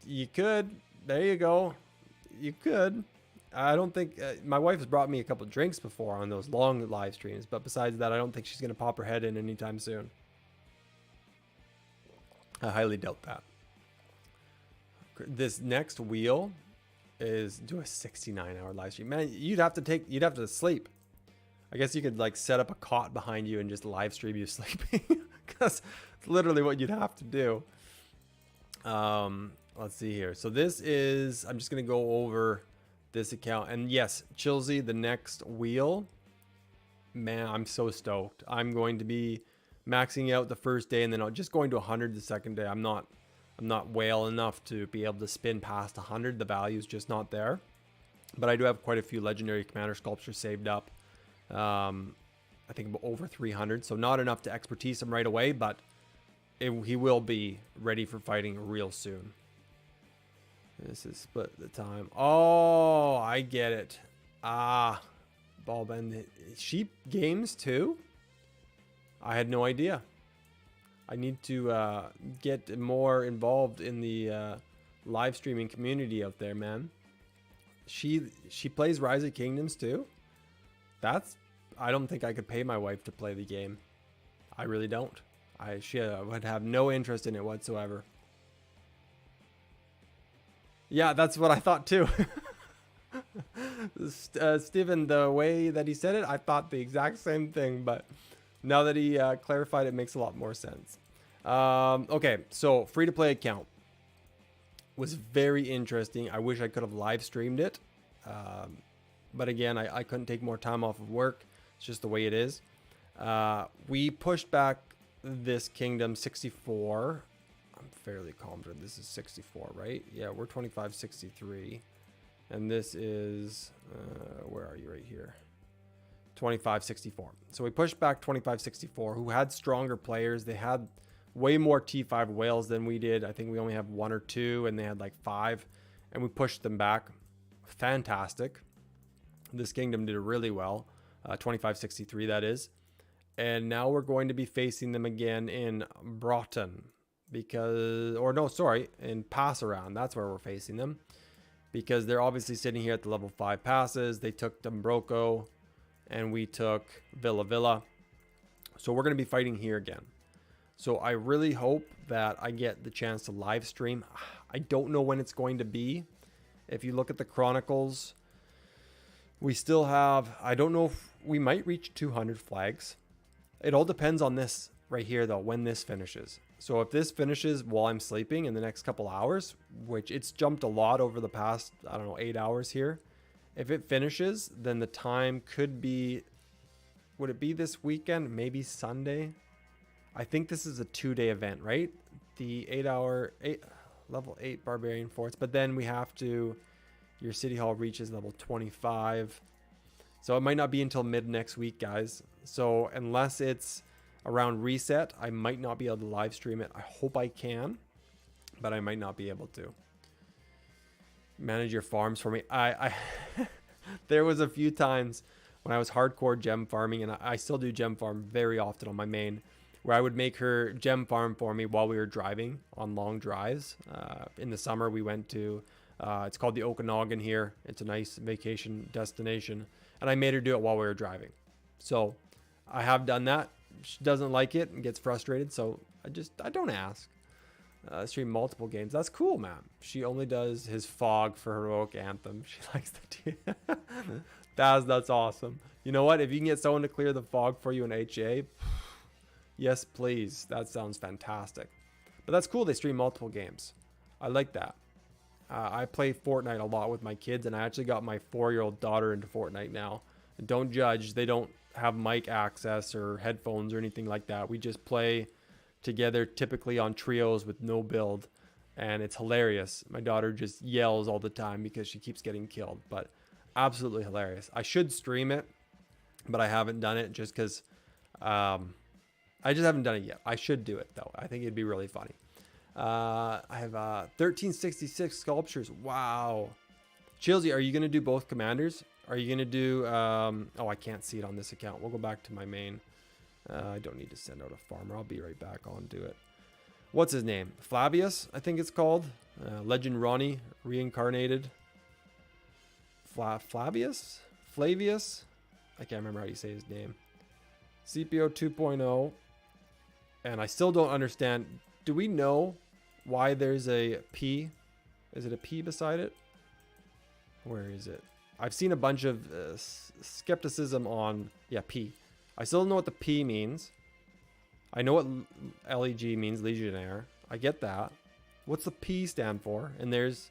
You could. There you go. You could. I don't think... my wife has brought me a couple drinks before on those long live streams, but besides that, I don't think she's going to pop her head in anytime soon. I highly doubt that. This next wheel is do a 69-hour live stream. Man, you'd have to sleep. I guess you could like set up a cot behind you and just live stream you sleeping, because it's literally what you'd have to do. Let's see here. So this is, I'm just going to go over this account. And yes, Chilsey, the next wheel, man, I'm so stoked. I'm going to be maxing out the first day, and then just going to 100 the second day. I'm not whale enough to be able to spin past 100. The value is just not there. But I do have quite a few legendary commander sculptures saved up. I think about over 300, so not enough to expertise him right away, but he will be ready for fighting real soon. This is split the time. Oh, I get it. Ah, Ballbend. Sheep games too? I had no idea. I need to get more involved in the live streaming community out there, man. She plays Rise of Kingdoms too? I don't think I could pay my wife to play the game. I really don't. She would have no interest in it whatsoever. Yeah, that's what I thought too. Steven, the way that he said it, I thought the exact same thing, but now that he clarified, it makes a lot more sense. Okay, so free-to-play account was very interesting. I wish I could have live streamed it, but again, I couldn't take more time off of work. It's just the way it is. We pushed back this kingdom 64. I'm fairly confident this is 64, right? Yeah, we're 2563. And this is, where are you right here? 2564. So we pushed back 2564, who had stronger players. They had way more T5 whales than we did. I think we only have 1 or 2, and they had like 5. And we pushed them back. Fantastic. This kingdom did really well. 2563, that is. And now we're going to be facing them again in Broughton. In Passaround. That's where we're facing them. Because they're obviously sitting here at the level 5 passes. They took Dumbroco, and we took Villa Villa. So we're going to be fighting here again. So I really hope that I get the chance to live stream. I don't know when it's going to be. If you look at the Chronicles, we still have, I don't know if we might reach 200 flags. It all depends on this right here though, when this finishes. So if this finishes while I'm sleeping in the next couple hours, which it's jumped a lot over the past, 8 hours here. If it finishes, then the time could be, would it be this weekend? Maybe Sunday? I think this is a 2-day event, right? The level 8 barbarian forts, but then we have to, your city hall reaches level 25. So it might not be until mid next week, guys. So unless it's around reset, I might not be able to live stream it. I hope I can, but I might not be able to. Manage your farms for me. I there was a few times when I was hardcore gem farming, and I still do gem farm very often on my main, where I would make her gem farm for me while we were driving on long drives. In the summer, we went to, it's called the Okanagan here. It's a nice vacation destination, and I made her do it while we were driving. So I have done that. She doesn't like it and gets frustrated, so I don't ask. Stream multiple games. That's cool, man. She only does his fog for Heroic Anthem. She likes the that's awesome. You know what? If you can get someone to clear the fog for you in HA, yes, please. That sounds fantastic. But that's cool. They stream multiple games. I like that. I play Fortnite a lot with my kids, and I actually got my 4-year-old daughter into Fortnite now. And don't judge. They don't have mic access or headphones or anything like that. We just play together, typically on trios with no build, and it's hilarious. My daughter just yells all the time because she keeps getting killed, but absolutely hilarious. I should stream it, but I haven't done it just because I just haven't done it yet. I should do it though. I think it'd be really funny. I have 1366 sculptures. Wow. Chilsey, are you going to do both commanders? Are you going to do... oh, I can't see it on this account. We'll go back to my main. I don't need to send out a farmer. I'll be right back. I'll do it. What's his name? Flavius, I think it's called. Legend Ronnie, reincarnated. Flavius? I can't remember how you say his name. CPO 2.0. And I still don't understand. Do we know why there's a P? Is it a P beside it? Where is it? I've seen a bunch of skepticism on, P. I still don't know what the P means. I know what LEG means, Legionnaire. I get that. What's the P stand for? And there's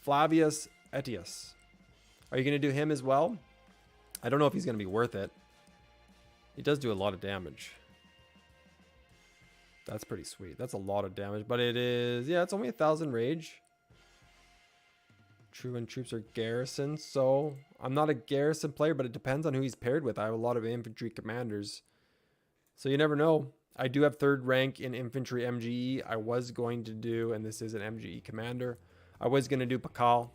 Flavius Etius. Are you going to do him as well? I don't know if he's going to be worth it. He does do a lot of damage. That's pretty sweet. That's a lot of damage, but it is, it's only 1,000 rage. Truant troops are garrison, so I'm not a garrison player, but it depends on who he's paired with. I have a lot of infantry commanders, so you never know. I do have 3rd rank in infantry MGE. I was going to do, and this is an MGE commander, I was going to do Pakal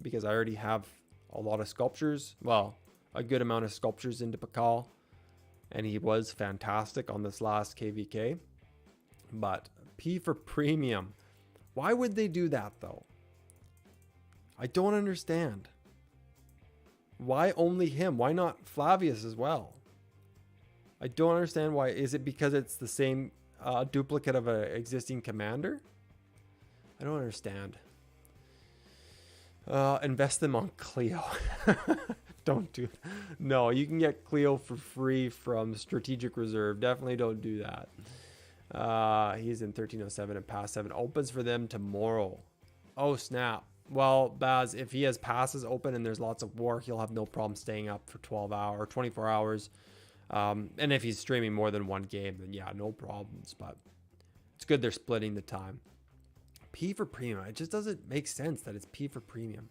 because I already have a lot of sculptures. Well, a good amount of sculptures into Pakal. And he was fantastic on this last KVK. But P for premium. Why would they do that though? I don't understand. Why only him? Why not Flavius as well? I don't understand why. Is it because it's the same duplicate of an existing commander? I don't understand. Invest them on Cleo. Don't do that. No, you can get Cleo for free from Strategic Reserve. Definitely don't do that. He's in 1307 and pass 7. Opens for them tomorrow. Oh, snap. Well, Baz, if he has passes open and there's lots of war, he'll have no problem staying up for 12 hours or 24 hours. And if he's streaming more than one game, then yeah, no problems. But it's good they're splitting the time. P for premium. It just doesn't make sense that it's P for premium.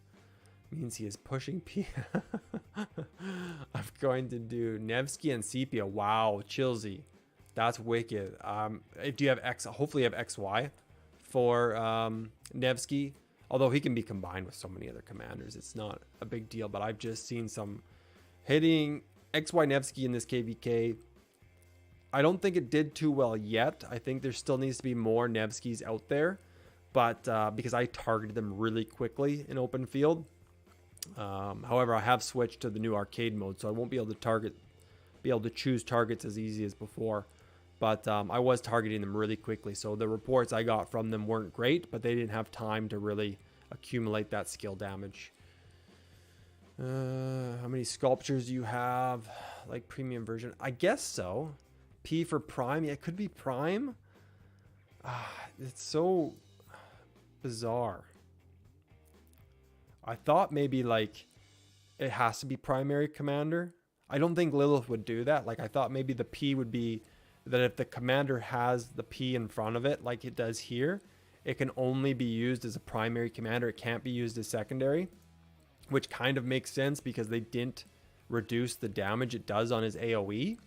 It means he is pushing P. I'm going to do Nevsky and Sepia. Wow, Chilsey. That's wicked. Do you have X? Hopefully you have XY for Nevsky. Although he can be combined with so many other commanders. It's not a big deal. But I've just seen some hitting XY Nevsky in this KVK. I don't think it did too well yet. I think there still needs to be more Nevskys out there. But because I targeted them really quickly in open field. However, I have switched to the new arcade mode, so I won't be able to choose targets as easy as before. But I was targeting them really quickly, so the reports I got from them weren't great, but they didn't have time to really accumulate that skill damage. How many sculptures do you have? Like premium version? I guess so. P for prime. Yeah, it could be prime. It's so bizarre. I thought maybe like it has to be primary commander. I don't think Lilith would do that. Like I thought maybe the P would be that if the commander has the P in front of it, like it does here, it can only be used as a primary commander. It can't be used as secondary, which kind of makes sense because they didn't reduce the damage it does on his AoE.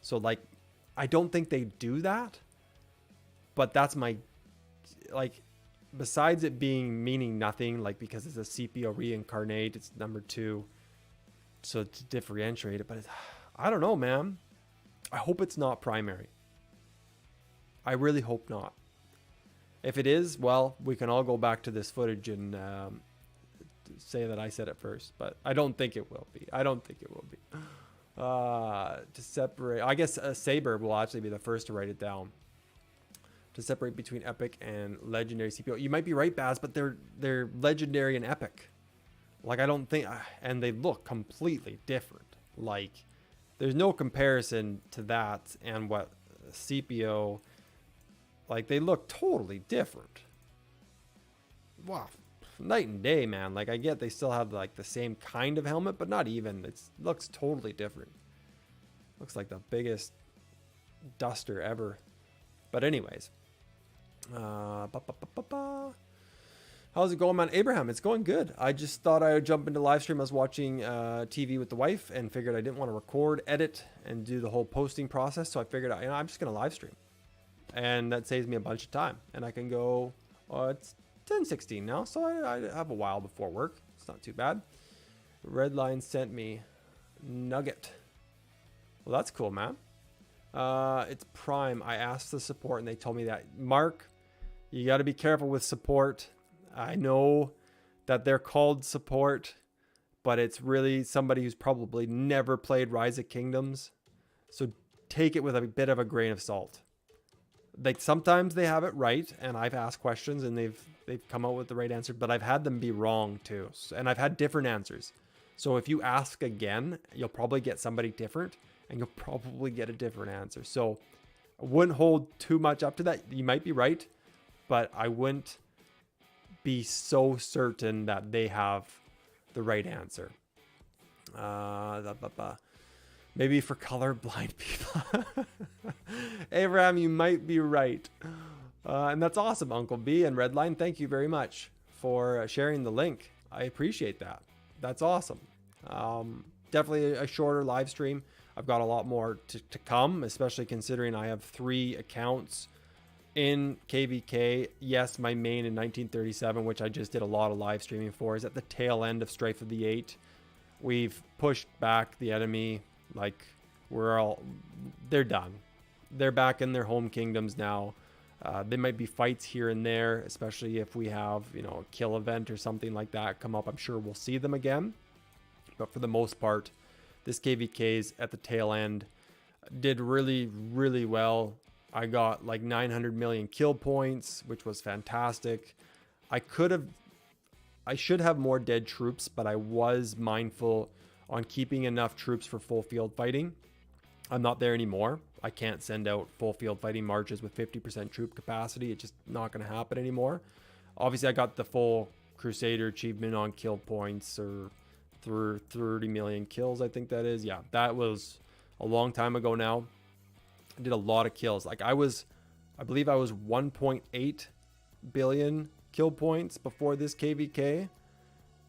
So like, I don't think they do that, but that's my, like, besides it being meaning nothing, like because it's a CPO reincarnate, it's number 2. So to differentiate it, but it's, I don't know, man. I hope it's not primary. I really hope not. If it is, well, we can all go back to this footage and say that I said it first, but I don't think it will be. I don't think it will be. To separate, I guess Saber will actually be the first to write it down. To separate between epic and legendary CPO. You might be right, Baz, but they're legendary and epic. Like I don't think, and they look completely different. Like there's no comparison to that and what CPO. Like they look totally different. Wow, night and day, man. Like I get they still have like the same kind of helmet, but not even. It looks totally different. Looks like the biggest duster ever. But anyways. How's it going, man? Abraham, it's going good. I just thought I would jump into live stream. I was watching TV with the wife and figured I didn't want to record, edit, and do the whole posting process. So I figured, I'm just going to live stream. And that saves me a bunch of time. And I can go, it's 10:16 now, so I have a while before work. It's not too bad. Redline sent me Nugget. Well, that's cool, man. It's Prime. I asked the support and they told me that. Mark, you got to be careful with support. I know that they're called support, but it's really somebody who's probably never played Rise of Kingdoms. So take it with a bit of a grain of salt. Like sometimes they have it right, and I've asked questions and they've come out with the right answer, but I've had them be wrong too. And I've had different answers. So if you ask again, you'll probably get somebody different and you'll probably get a different answer. So I wouldn't hold too much up to that. You might be right, but I wouldn't be so certain that they have the right answer. Maybe for colorblind people. Abraham, you might be right. And that's awesome, Uncle B and Redline. Thank you very much for sharing the link. I appreciate that. That's awesome. Definitely a shorter live stream. I've got a lot more to come, especially considering I have 3 accounts in KVK. Yes, my main in 1937, which I just did a lot of live streaming for, is at the tail end of Strife of the Eight. We've pushed back the enemy. Like, they're done. They're back in their home kingdoms now. There might be fights here and there, especially if we have, you know, a kill event or something like that come up. I'm sure we'll see them again. But for the most part, this KVK's at the tail end did really, really well. I got like 900 million kill points, which was fantastic. I should have more dead troops, but I was mindful on keeping enough troops for full field fighting. I'm not there anymore. I can't send out full field fighting marches with 50% troop capacity. It's just not going to happen anymore. Obviously, I got the full Crusader achievement on kill points, or through 30 million kills, I think that is. Yeah, that was a long time ago now. I did a lot of kills. Like, I believe I was 1.8 billion kill points before this KVK.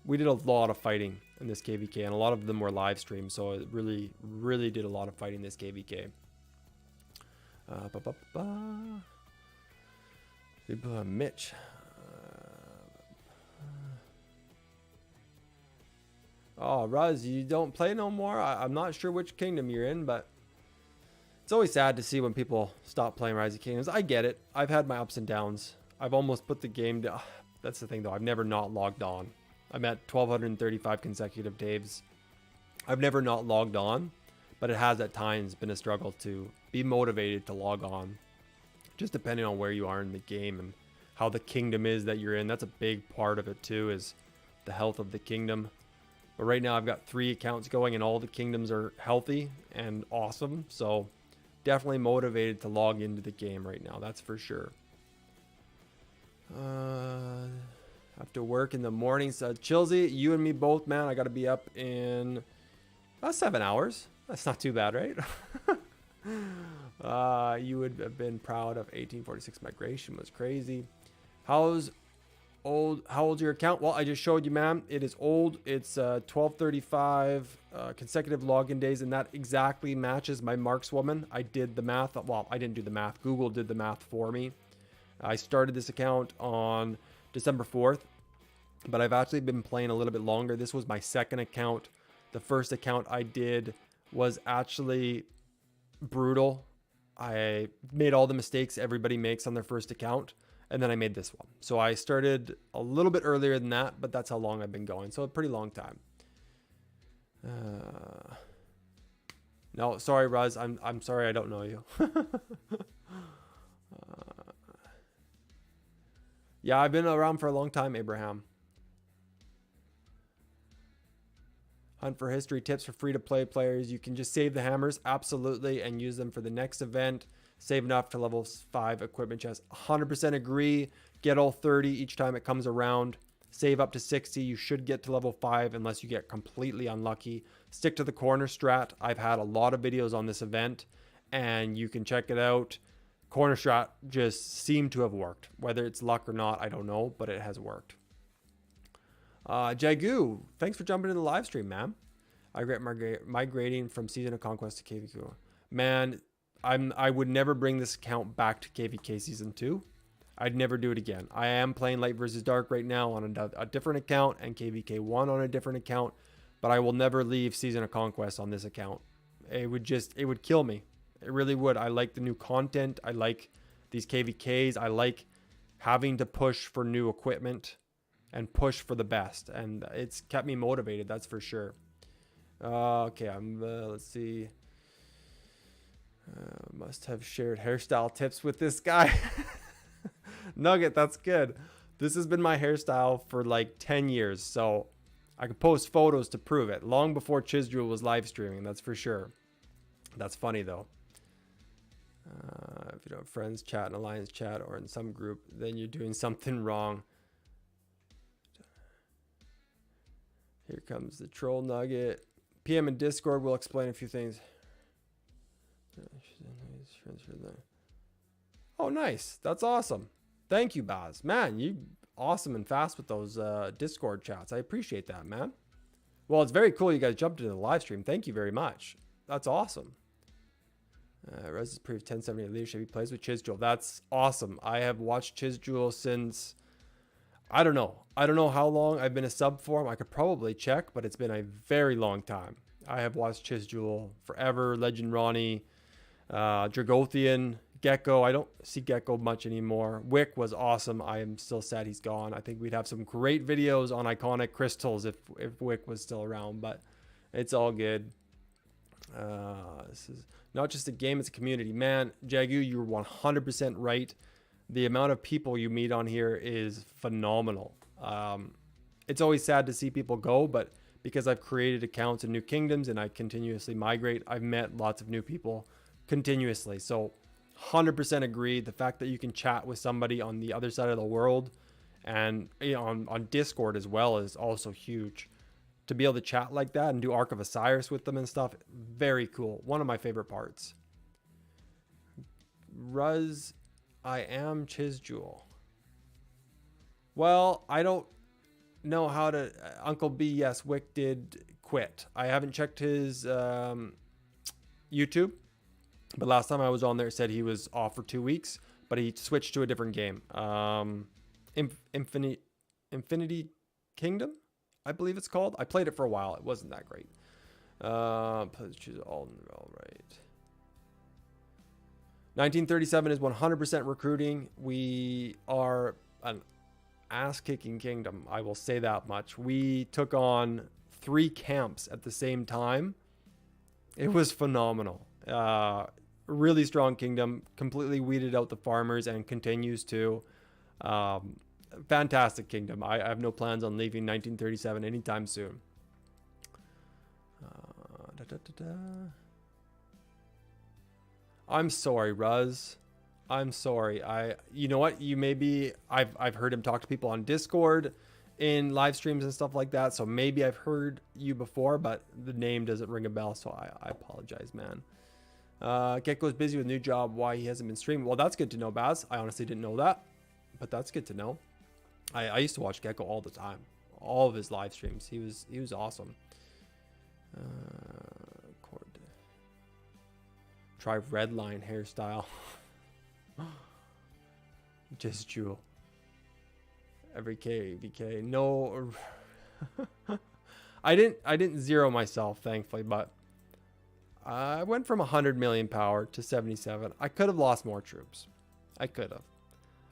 We did a lot of fighting in this KVK, and a lot of them were live streamed, so it really, really did a lot of fighting this KVK. Mitch. Oh, Ruz, you don't play no more? I'm not sure which kingdom you're in, but it's always sad to see when people stop playing Rise of Kingdoms. I get it. I've had my ups and downs. I've almost put the game down. That's the thing, though. I've never not logged on. I'm at 1,235 consecutive days. I've never not logged on, but it has at times been a struggle to be motivated to log on, just depending on where you are in the game and how the kingdom is that you're in. That's a big part of it too, is the health of the kingdom. But right now I've got 3 accounts going, and all the kingdoms are healthy and awesome. So definitely motivated to log into the game right now. That's for sure. Have to work in the mornings. Chilsey, you and me both, man. I got to be up in about 7 hours. That's not too bad, right? You would have been proud of 1846 migration. Was crazy. How old's your account? Well, I just showed you, man. It is old. It's 1235 consecutive login days, and that exactly matches my markswoman. I did the math. Well, I didn't do the math. Google did the math for me. I started this account on December 4th, but I've actually been playing a little bit longer. This was my second account. The first account I did was actually brutal. I made all the mistakes everybody makes on their first account, and then I made this one. So I started a little bit earlier than that, but that's how long I've been going. So a pretty long time. No, sorry, Ruz. I'm sorry I don't know you. Yeah, I've been around for a long time, Abraham. Hunt for history tips for free-to-play players. You can just save the hammers, absolutely, and use them for the next event. Save enough to level 5 equipment chest. 100% agree. Get all 30 each time it comes around. Save up to 60. You should get to level 5 unless you get completely unlucky. Stick to the corner strat. I've had a lot of videos on this event, and you can check it out. Corner strat just seemed to have worked. Whether it's luck or not, I don't know, but it has worked. Jagu, thanks for jumping in the live stream, man. I regret migrating from Season of Conquest to KVK. Man, I would never bring this account back to KVK Season 2. I'd never do it again. I am playing Light vs. Dark right now on a different account, and KVK 1 on a different account, but I will never leave Season of Conquest on this account. It would kill me. It really would. I like the new content. I like these KVKs. I like having to push for new equipment and push for the best. And it's kept me motivated, that's for sure. Okay, let's see. Must have shared hairstyle tips with this guy. Nugget, that's good. This has been my hairstyle for like 10 years. So I could post photos to prove it. Long before Chizdrul was live streaming, that's for sure. That's funny though. If you don't have friends, chat in Alliance chat or in some group, then you're doing something wrong. Here comes the troll nugget. PM in Discord will explain a few things. Oh, nice. That's awesome. Thank you, Baz. Man, you awesome and fast with those Discord chats. I appreciate that, man. Well, it's very cool you guys jumped into the live stream. Thank you very much. That's awesome. Rez is proof 1070 leadership. He plays with Chisjul. That's awesome. I have watched Chisjul since, I don't know. I don't know how long I've been a sub for him. I could probably check, but it's been a very long time. I have watched Chisjul forever. Legend Ronnie, Dragothian, Gecko. I don't see Gecko much anymore. Wick was awesome. I am still sad he's gone. I think we'd have some great videos on iconic crystals if Wick was still around, but it's all good. This is not just a game, it's a community. Man, Jagu, you're 100% right. The amount of people you meet on here is phenomenal. It's always sad to see people go, but because I've created accounts in New Kingdoms and I continuously migrate, I've met lots of new people continuously. So 100% agree. The fact that you can chat with somebody on the other side of the world and on Discord as well is also huge. To be able to chat like that and do Ark of Osiris with them and stuff, very cool. One of my favorite parts. Ruz, I am Chisjul. Well, I don't know how to... Uncle B, yes, Wick did quit. I haven't checked his YouTube, but last time I was on there, it said he was off for 2 weeks, but he switched to a different game. Infinity Kingdom, I believe it's called. I played it for a while. It wasn't that great. Choose all right. 1937 is 100% recruiting. We are an ass-kicking kingdom. I will say that much. We took on 3 camps at the same time. It was phenomenal. Really strong kingdom. Completely weeded out the farmers and continues to. Fantastic kingdom. I have no plans on leaving 1937 anytime soon. I'm sorry, Ruz. I'm sorry. You know what? You maybe I've heard him talk to people on Discord in live streams and stuff like that. So maybe I've heard you before, but the name doesn't ring a bell. So I apologize, man. Gecko's busy with a new job. Why he hasn't been streaming? Well, that's good to know, Baz. I honestly didn't know that, but that's good to know. I used to watch Gecko all the time, all of his live streams. He was awesome. Try Redline hairstyle. Just Jewel. Every KVK. No, I didn't zero myself, thankfully, but I went from 100 million power to 77. I could have lost more troops. I could have.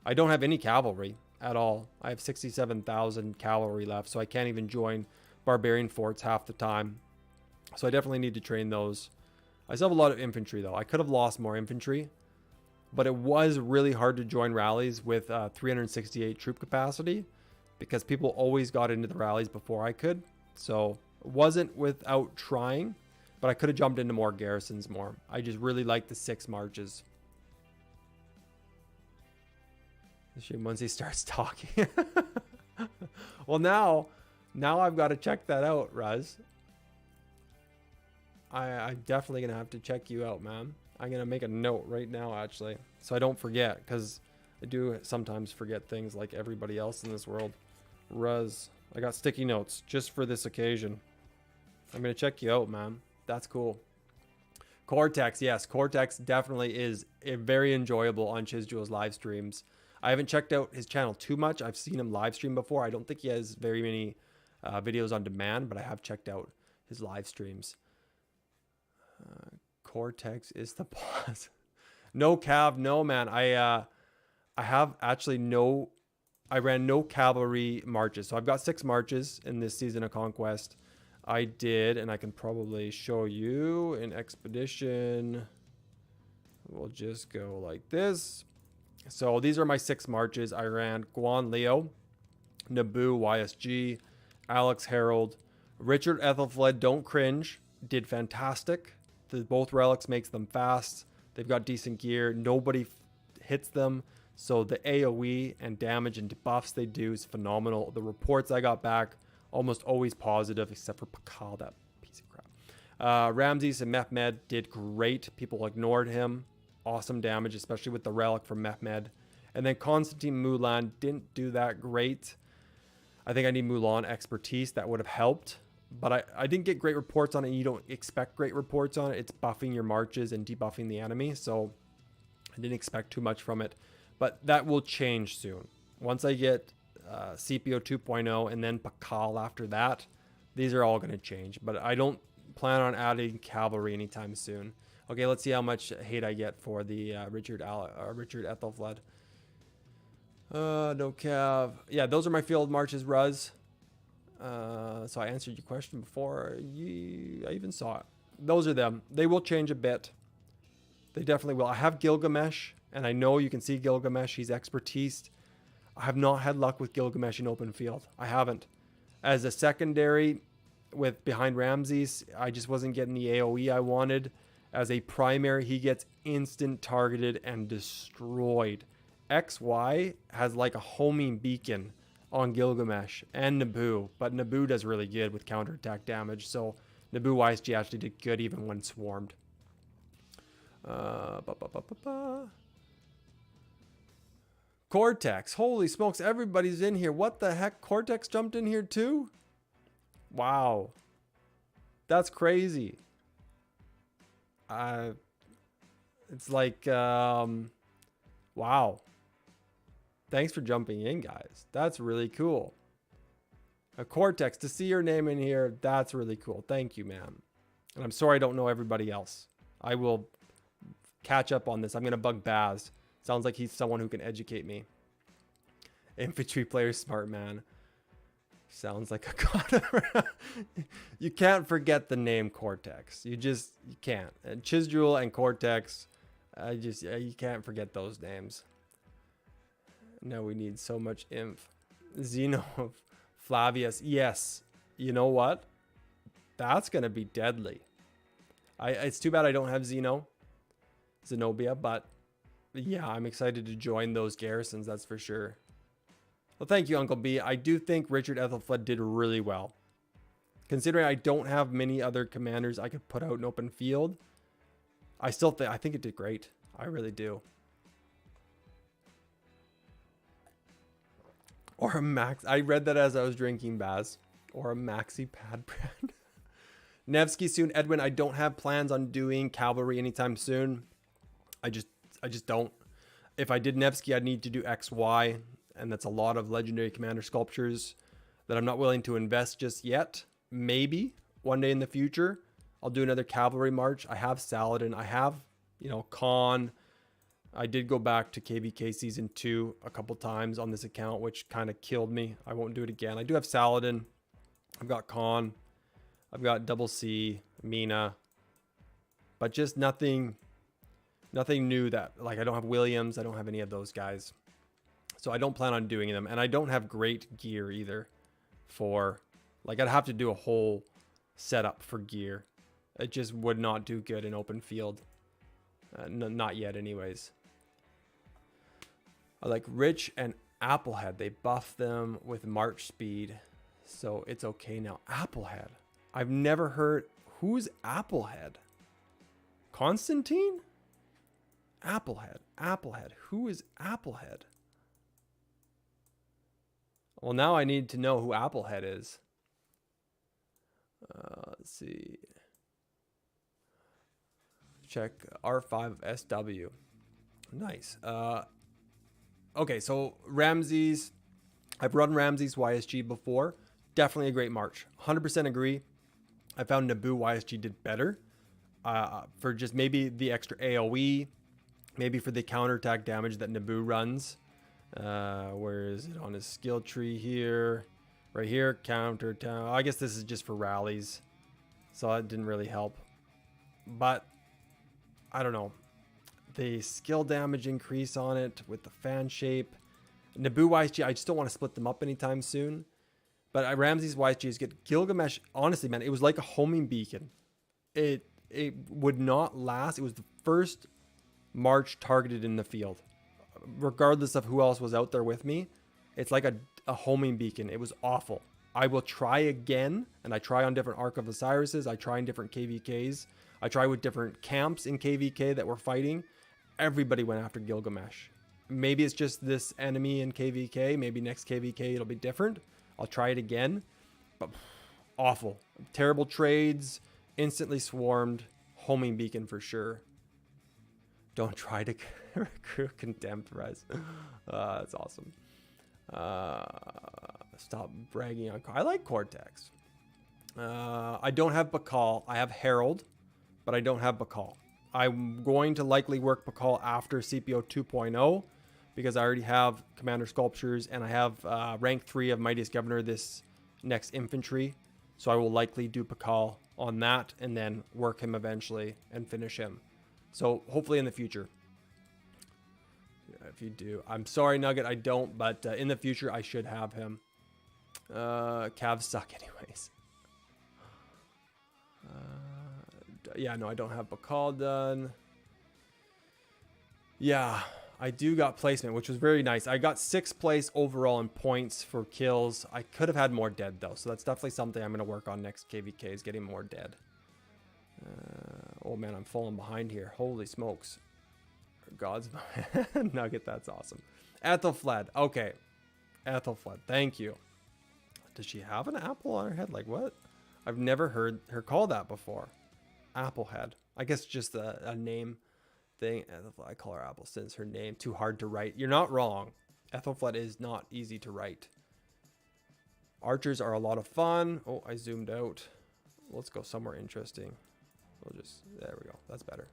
I don't have any cavalry at all. I have 67,000 cavalry left, so I can't even join barbarian forts half the time. So I definitely need to train those. I still have a lot of infantry though. I could have lost more infantry, but it was really hard to join rallies with 368 troop capacity because people always got into the rallies before I could. So it wasn't without trying, but I could have jumped into more garrisons more. I just really like the 6 marches. Once he starts talking. Well, now I've got to check that out, Ruz. I'm definitely gonna have to check you out, man. I'm gonna make a note right now, actually, so I don't forget, because I do sometimes forget things like everybody else in this world. Ruz, I got sticky notes just for this occasion. I'm gonna check you out, man. That's cool. Cortex, yes, Cortex definitely is very enjoyable on Chisjul's live streams. I haven't checked out his channel too much. I've seen him live stream before. I don't think he has very many videos on demand, but I have checked out his live streams. Cortex is the boss. No cav, no man. I have actually I ran no cavalry marches. So I've got 6 marches in this season of Conquest. I did, and I can probably show you in Expedition. We'll just go like this. So these are my 6 marches. I ran Guan Leo, Naboo YSG, Alex Harold, Richard Ethelfled, Don't Cringe, did fantastic. Both relics makes them fast. They've got decent gear. Nobody hits them. So the AoE and damage and debuffs they do is phenomenal. The reports I got back, almost always positive, except for Pakal, that piece of crap. Ramses and Mehmed did great. People ignored him. Awesome damage, especially with the relic from Mehmed. And then Constantine Mulan didn't do that great. I think I need Mulan expertise. That would have helped. but I didn't get great reports on it. You don't expect great reports on it. It's buffing your marches and debuffing the enemy. So I didn't expect too much from it, but that will change soon. Once I get CPO 2.0 and then Pakal after that, these are all going to change, but I don't plan on adding cavalry anytime soon. Okay, let's see how much hate I get for the Richard Ethelfled. No cav. Yeah, those are my field marches, Ruz. So I answered your question before I even saw it. Those are them. They will change a bit. They definitely will. I have Gilgamesh, and I know you can see Gilgamesh. He's expertise. I have not had luck with Gilgamesh in open field. I haven't. As a secondary with behind Ramses, I just wasn't getting the AoE I wanted. As a primary, he gets instant targeted and destroyed. XY has like a homing beacon on Gilgamesh and Naboo, but Naboo does really good with counterattack damage. So Naboo YSG actually did good even when swarmed. Cortex, holy smokes, everybody's in here. What the heck? Cortex jumped in here too? Wow. That's crazy. It's like, wow. Thanks for jumping in, guys. That's really cool. A Cortex, to see your name in here, that's really cool. Thank you, man. And I'm sorry I don't know everybody else. I will catch up on this. I'm going to bug Baz. Sounds like he's someone who can educate me. Infantry player, smart man. Sounds like a god. You can't forget the name Cortex. You can't. And Chisdrul and Cortex, you can't forget those names. Now we need so much inf. Zeno of Flavius. Yes. You know what? That's going to be deadly. It's too bad I don't have Zenobia, but yeah, I'm excited to join those garrisons, that's for sure. Well, thank you, Uncle B. I do think Richard Ethelfled did really well. Considering I don't have many other commanders I could put out in open field, I think it did great. I really do. Or a max. I read that as I was drinking, Baz. Or a maxi pad brand. Nevsky soon. Edwin, I don't have plans on doing cavalry anytime soon. I just don't. If I did Nevsky, I'd need to do XY. And that's a lot of legendary commander sculptures that I'm not willing to invest just yet. Maybe one day in the future, I'll do another cavalry march. I have Saladin. I have, Khan. I did go back to KVK Season 2 a couple times on this account, which kind of killed me. I won't do it again. I do have Saladin. I've got Khan. I've got Double C, Mina. But just nothing new that, like, I don't have Williams. I don't have any of those guys. So I don't plan on doing them. And I don't have great gear either for, like, I'd have to do a whole setup for gear. It just would not do good in open field. Not yet anyways. I like Rich and Applehead. They buff them with March speed. So it's okay now. Applehead. I've never heard. Who's Applehead? Constantine? Applehead. Who is Applehead? Well, now I need to know who Applehead is. Let's see. Check R5 SW. Nice. Okay, so Ramses. I've run Ramses YSG before. Definitely a great march. 100% agree. I found Naboo YSG did better. For just maybe the extra AoE. Maybe for the counterattack damage that Naboo runs. Where is it on his skill tree here? Right here, counterattack. I guess this is just for rallies. So it didn't really help. But I don't know. The skill damage increase on it with the fan shape. Naboo YSG, I just don't want to split them up anytime soon. But Ramses YSG is good. Gilgamesh, honestly, man, it was like a homing beacon. It would not last. It was the first march targeted in the field. Regardless of who else was out there with me, it's like a homing beacon. It was awful. I will try again, and I try on different Ark of Osiris's. I try in different KVKs. I try with different camps in KVK that were fighting. Everybody went after Gilgamesh. Maybe it's just this enemy in KVK. Maybe next KVK it'll be different. I'll try it again. But awful. Terrible trades, instantly swarmed, homing beacon for sure. Don't try to recruit Contempt Res. That's awesome. Stop bragging on. I like Cortex. I don't have Bakal. I have Herald, but I don't have Bakal. I'm going to likely work Bakal after CPO 2.0 because I already have Commander Sculptures and I have rank 3 of Mightiest Governor this next infantry. So I will likely do Bakal on that and then work him eventually and finish him. So hopefully in the future. If you do. I'm sorry, Nugget, I don't, but in the future I should have him. Cavs suck anyways. Yeah, no, I don't have Bakal done. Yeah, I do got placement, which was very nice. I got 6th place overall in points for kills. I could have had more dead, though, so that's definitely something I'm going to work on next KVK is getting more dead. Oh, man, I'm falling behind here. Holy smokes. God's Nugget, that's awesome. Ethelfled. Okay. Ethelfled, thank you. Does she have an apple on her head? Like, what? I've never heard her call that before. Applehead. I guess just a name thing. I call her Apple since her name too hard to write. You're not wrong. Ethelfled is not easy to write. Archers are a lot of fun. Oh, I zoomed out. Let's go somewhere interesting. We'll just, there we go. That's better.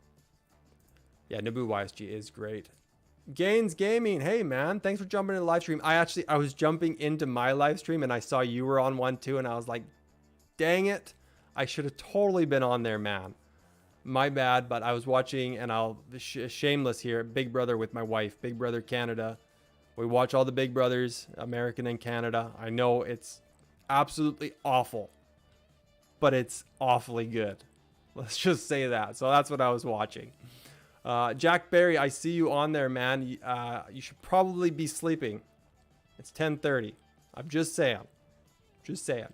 Yeah, Naboo YSG is great. Gains Gaming. Hey, man. Thanks for jumping in the live stream. I was jumping into my live stream and I saw you were on one too. And I was like, dang it. I should have totally been on there, man. My bad, but I was watching, and I'll shameless here. Big Brother with my wife, Big Brother Canada. We watch all the Big Brothers, American and Canada. I know it's absolutely awful, but it's awfully good. Let's just say that. So that's what I was watching. Jack Barry, I see you on there, man. You should probably be sleeping. It's 10:30. I'm just saying. Just saying.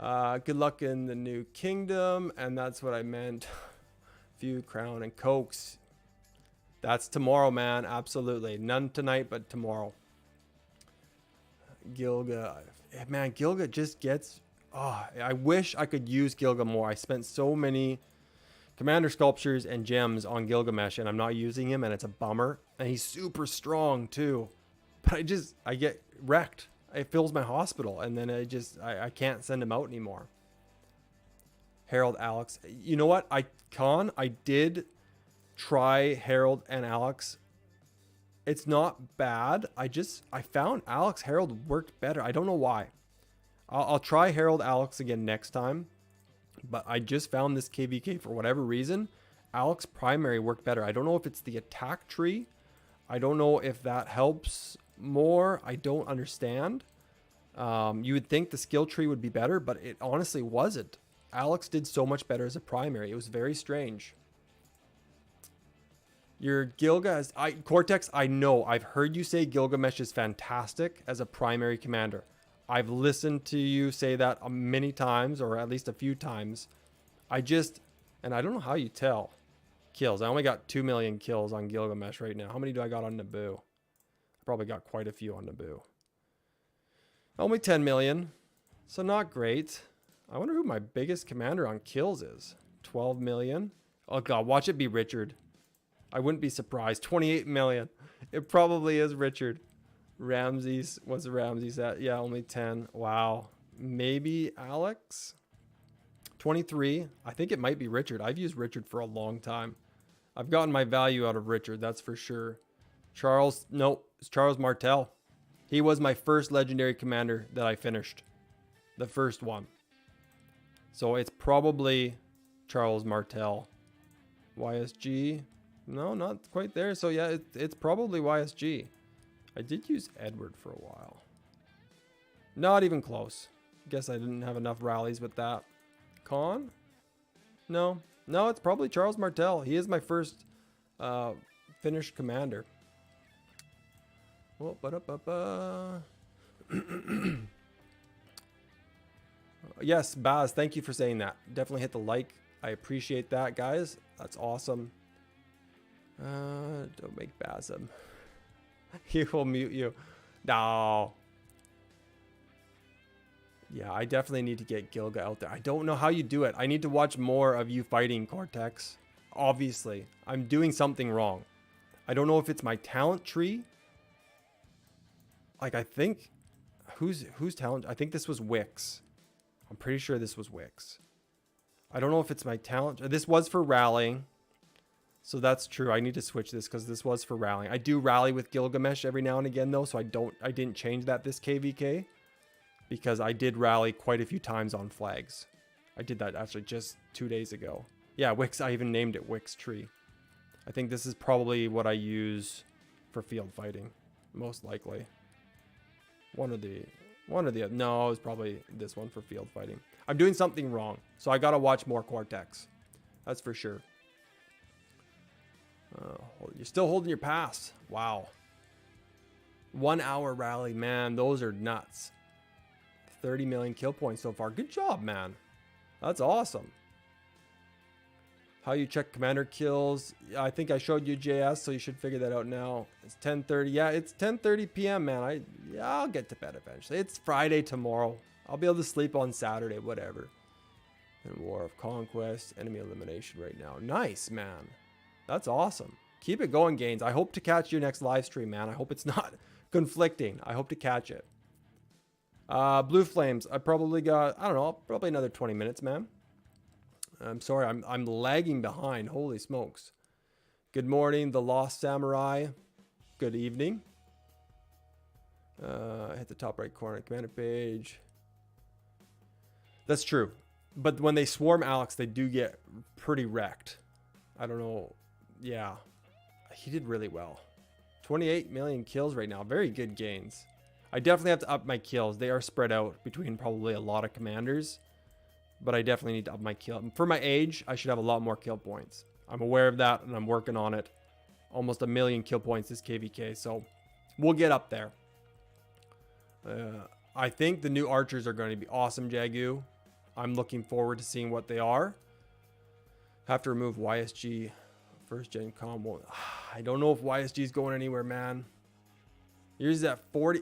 Good luck in the new kingdom, and that's what I meant. Few crown and cokes. That's tomorrow, man. Absolutely. None tonight, but tomorrow. Gilga. Man, Gilga just gets... Oh, I wish I could use Gilga more. I spent so many Commander Sculptures and gems on Gilgamesh, and I'm not using him, and it's a bummer. And he's super strong, too. But I get wrecked. It fills my hospital, and then I can't send him out anymore. Harold Alex. You know what? I did try Harold and Alex. It's not bad. I found Alex Harold worked better. I don't know why. I'll try Harold Alex again next time. But I just found this KVK for whatever reason. Alex primary worked better. I don't know if it's the attack tree. I don't know if that helps more. I don't understand. You would think the skill tree would be better, but it honestly wasn't. Alex did so much better as a primary. It was very strange. Your Gilga is... Cortex, I know. I've heard you say Gilgamesh is fantastic as a primary commander. I've listened to you say that many times, or at least a few times. And I don't know how you tell. Kills. I only got 2 million kills on Gilgamesh right now. How many do I got on Naboo? I probably got quite a few on Naboo. Only 10 million. So not great. I wonder who my biggest commander on kills is. 12 million. Oh god, watch it be Richard. I wouldn't be surprised. 28 million. It probably is Richard. Ramses. What's Ramses at? Yeah, only 10. Wow. Maybe Alex? 23. I think it might be Richard. I've used Richard for a long time. I've gotten my value out of Richard, that's for sure. Charles. Nope. It's Charles Martel. He was my first legendary commander that I finished. The first one. So it's probably Charles Martel. YSG. No, not quite there. So yeah, it's probably YSG. I did use Edward for a while. Not even close. Guess I didn't have enough rallies with that. Khan? No. No, it's probably Charles Martel. He is my first finished commander. Oh, ba-da-ba-ba. Yes, Baz, thank you for saying that. Definitely hit the like. I appreciate that, guys. That's awesome. Don't make Baz him. He will mute you. No. Yeah, I definitely need to get Gilga out there. I don't know how you do it. I need to watch more of you fighting, Cortex. Obviously, I'm doing something wrong. I don't know if it's my talent tree. Like, I think... Who's talent? I think this was Wix. I'm pretty sure this was Wix. I don't know if it's my talent. This was for rallying. So that's true. I need to switch this because this was for rallying. I do rally with Gilgamesh every now and again though, so I didn't change that this KVK because I did rally quite a few times on flags. I did that actually just 2 days ago. Yeah, Wix, I even named it Wix Tree. I think this is probably what I use for field fighting, most likely. One of the no, it was probably this one for field fighting. I'm doing something wrong, so I gotta watch more Cortex. That's for sure. You're still holding your pass. Wow. 1 hour rally, man. Those are nuts. 30 million kill points so far. Good job, man. That's awesome. How you check commander kills. I think I showed you JS, so you should figure that out now. It's 10:30. Yeah, it's 10:30 p.m., man. I'll get to bed eventually. It's Friday tomorrow. I'll be able to sleep on Saturday, whatever. And War of Conquest, enemy elimination right now. Nice, man. That's awesome. Keep it going, Gaines. I hope to catch your next live stream, man. I hope it's not conflicting. I hope to catch it. Blue Flames. I probably got, I don't know, probably another 20 minutes, man. I'm sorry, I'm lagging behind. Holy smokes. Good morning, The Lost Samurai. Good evening. Hit the top right corner, commander page. That's true. But when they swarm Alex, they do get pretty wrecked. I don't know. Yeah, he did really well. 28 million kills right now. Very good gains. I definitely have to up my kills. They are spread out between probably a lot of commanders, but I definitely need to up my kill. For my age, I should have a lot more kill points. I'm aware of that, and I'm working on it. Almost 1 million kill points this KVK, so we'll get up there. I think the new archers are going to be awesome, Jagu. I'm looking forward to seeing what they are. Have to remove YSG first gen combo. I don't know if YSG is going anywhere, man. Yours is at 40.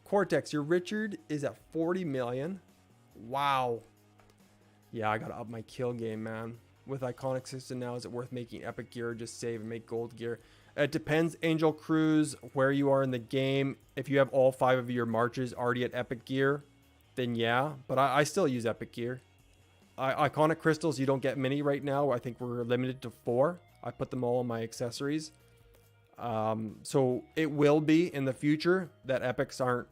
Cortex, your Richard is at 40 million. Wow. Yeah, I gotta up my kill game, man. With iconic system now, is it worth making epic gear or just save and make gold gear? It depends, Angel Cruz, where you are in the game. If you have all 5 of your marches already at epic gear, then yeah. But I still use epic gear. Iconic crystals, you don't get many right now. I think we're limited to 4. I put them all in my accessories. So it will be in the future that epics aren't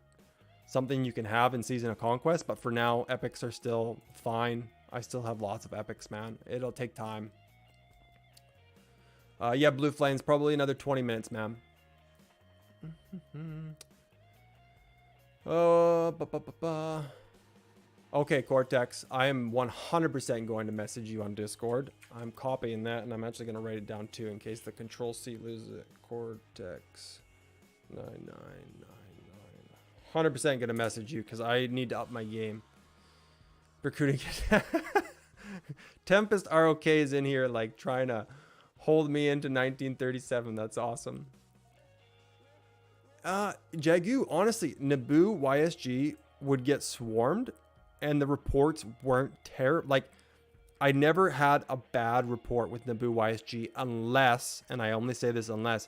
something you can have in Season of Conquest. But for now, epics are still fine. I still have lots of epics, man. It'll take time. Yeah, Blue Flames, probably another 20 minutes, man. Okay, Cortex, I am 100% going to message you on Discord. I'm copying that, and I'm actually going to write it down too in case the control C loses it. Cortex 9999. 100% going to message you because I need to up my game. Recruiting. Tempest ROK is in here, like, trying to hold me into 1937. That's awesome. Jagu, honestly, Naboo YSG would get swarmed, and the reports weren't terrible. Like, I never had a bad report with Naboo YSG unless, and I only say this unless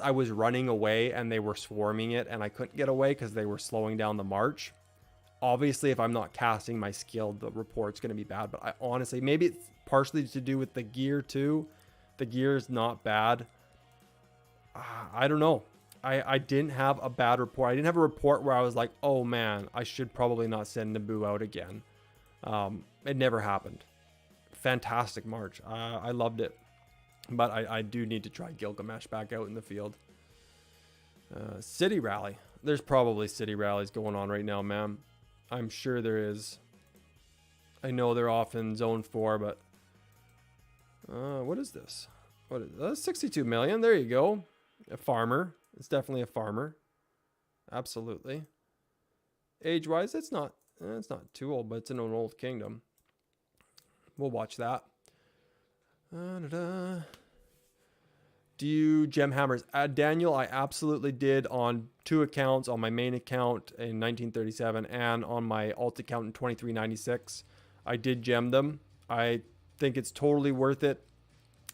I was running away and they were swarming it and I couldn't get away because they were slowing down the march. Obviously, if I'm not casting my skill, the report's going to be bad. But I honestly, maybe it's partially to do with the gear too. The gear is not bad. I don't know. I didn't have a bad report. I didn't have a report where I was like, oh man, I should probably not send Naboo out again. It never happened. Fantastic march. I loved it. But I do need to try Gilgamesh back out in the field. City rally. There's probably city rallies going on right now, man. I'm sure there is. I know they're off in zone 4, but what is this? What is that's 62 million? There you go. A farmer. It's definitely a farmer. Absolutely. Age-wise, it's not too old, but it's in an old kingdom. We'll watch that. Do you gem hammers? Daniel, I absolutely did on 2 accounts, on my main account in 1937 and on my alt account in 2396. I did gem them. I think it's totally worth it.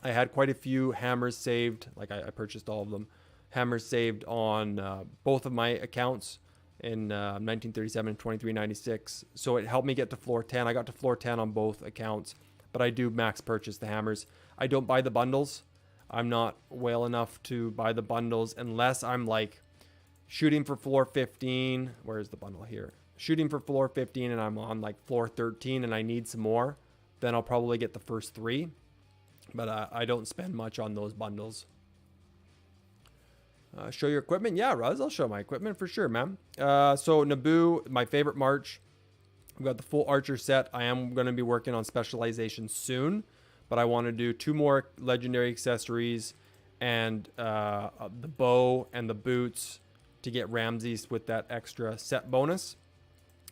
I had quite a few hammers saved. Like I purchased all of them. Hammers saved on both of my accounts in 1937 and 2396. So it helped me get to floor 10. I got to floor 10 on both accounts, but I do max purchase the hammers. I don't buy the bundles. I'm not whale enough to buy the bundles unless I'm like shooting for floor 15. Where's the bundle here? Shooting for floor 15 and I'm on like floor 13 and I need some more. Then I'll probably get the first 3. But I don't spend much on those bundles. Show your equipment? Yeah, Ruz, I'll show my equipment for sure, man. So Naboo, my favorite march. I've got the full archer set. I am going to be working on specialization soon. But I want to do 2 more legendary accessories and the bow and the boots to get Ramses with that extra set bonus.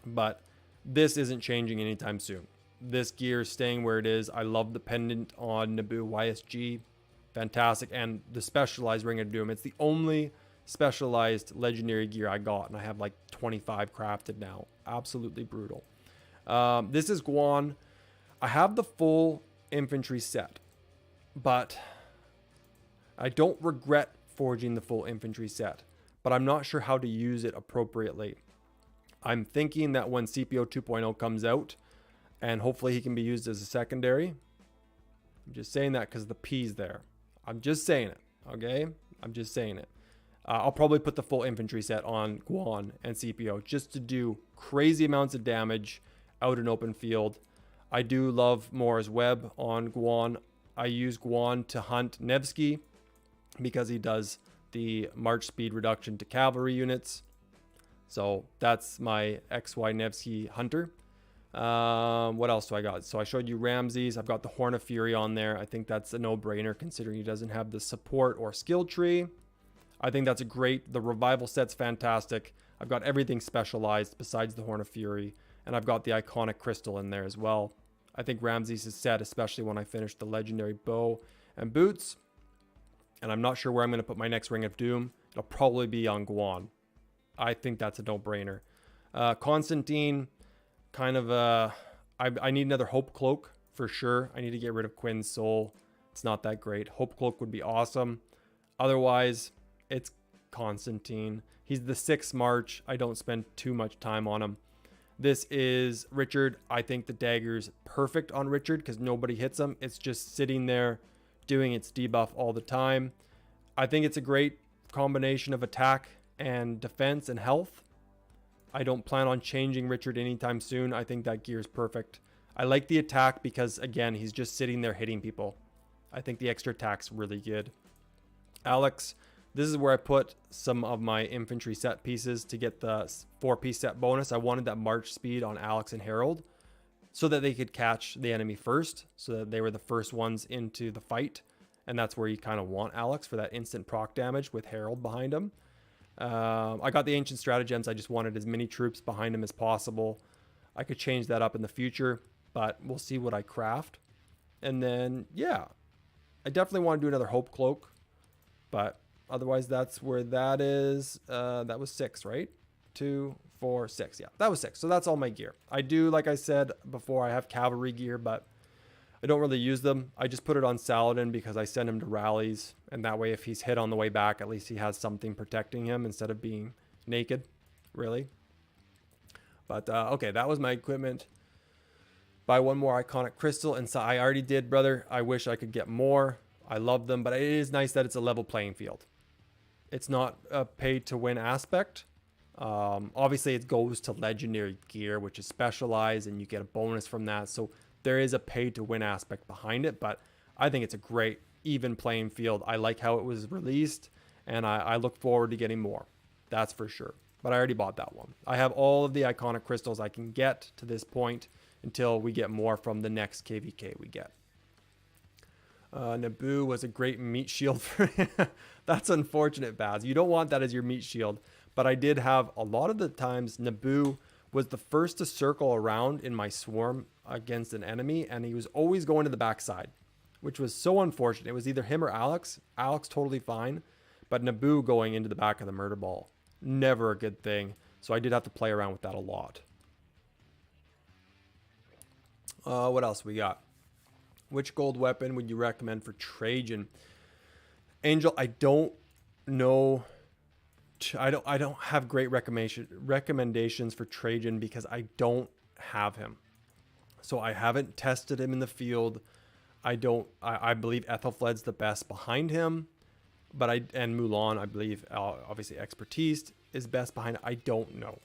But this isn't changing anytime soon. This gear is staying where it is. I love the pendant on Naboo YSG. Fantastic. And the specialized Ring of Doom. It's the only specialized legendary gear I got. And I have like 25 crafted now. Absolutely brutal. This is Guan. I have the full infantry set, but I don't regret forging the full infantry set, but I'm not sure how to use it appropriately. I'm thinking that when CPO 2.0 comes out, and hopefully he can be used as a secondary. I'm just saying that because the P's there. I'm just saying it, okay? I'm just saying it. I'll probably put the full infantry set on Guan and CPO just to do crazy amounts of damage out in open field. I do love Mora's Web on Guan. I use Guan to hunt Nevsky because he does the march speed reduction to cavalry units. So that's my XY Nevsky hunter. What else do I got? So I showed you Ramses. I've got the Horn of Fury on there. I think that's a no-brainer considering he doesn't have the support or skill tree. I think that's a great. The revival set's fantastic. I've got everything specialized besides the Horn of Fury. And I've got the iconic crystal in there as well. I think Ramses is set, especially when I finish the legendary bow and boots. And I'm not sure where I'm going to put my next Ring of Doom. It'll probably be on Guan. I think that's a no-brainer. Constantine, kind of I need another Hope Cloak for sure. I need to get rid of Quinn's Soul. It's not that great. Hope Cloak would be awesome. Otherwise, it's Constantine. He's the 6th March. I don't spend too much time on him. This is Richard. I think the dagger's perfect on Richard because nobody hits him. It's just sitting there doing its debuff all the time. I think it's a great combination of attack and defense and health. I don't plan on changing Richard anytime soon. I think that gear is perfect. I like the attack because, again, he's just sitting there hitting people. I think the extra attack's really good. Alex, this is where I put some of my infantry set pieces to get the 4-piece set bonus. I wanted that march speed on Alex and Harold so that they could catch the enemy first, so that they were the first ones into the fight. And that's where you kind of want Alex for that instant proc damage with Harold behind him. I got the Ancient Stratagems. I just wanted as many troops behind him as possible. I could change that up in the future, but we'll see what I craft. And then, yeah, I definitely want to do another Hope Cloak, but otherwise that's where that is. That was 6, right? 2, 4, 6. Yeah, that was 6. So that's all my gear. I do, like I said before, I have cavalry gear, but I don't really use them. I just put it on Saladin because I send him to rallies. And that way, if he's hit on the way back, at least he has something protecting him instead of being naked, really. But, okay, that was my equipment. Buy one more iconic crystal. And so I already did, brother. I wish I could get more. I love them, but it is nice that it's a level playing field. It's not a pay-to-win aspect. Obviously, it goes to legendary gear, which is specialized, and you get a bonus from that. So there is a pay-to-win aspect behind it, but I think it's a great, even playing field. I like how it was released, and I look forward to getting more. That's for sure. But I already bought that one. I have all of the iconic crystals I can get to this point until we get more from the next KVK we get. Naboo was a great meat shield for That's unfortunate, Baz. You don't want that as your meat shield. But I did have a lot of the times Naboo was the first to circle around in my swarm against an enemy, and he was always going to the backside, which was so unfortunate. It was either him or Alex. Alex totally fine, but Naboo going into the back of the murder ball, never a good thing. So I did have to play around with that a lot. What else we got? Which gold weapon would you recommend for Trajan? Angel, I don't know. I don't have great recommendations for Trajan because I don't have him. So I haven't tested him in the field. I believe Ethelflaed's the best behind him, and Mulan, I believe, obviously Expertise is best behind. I don't know.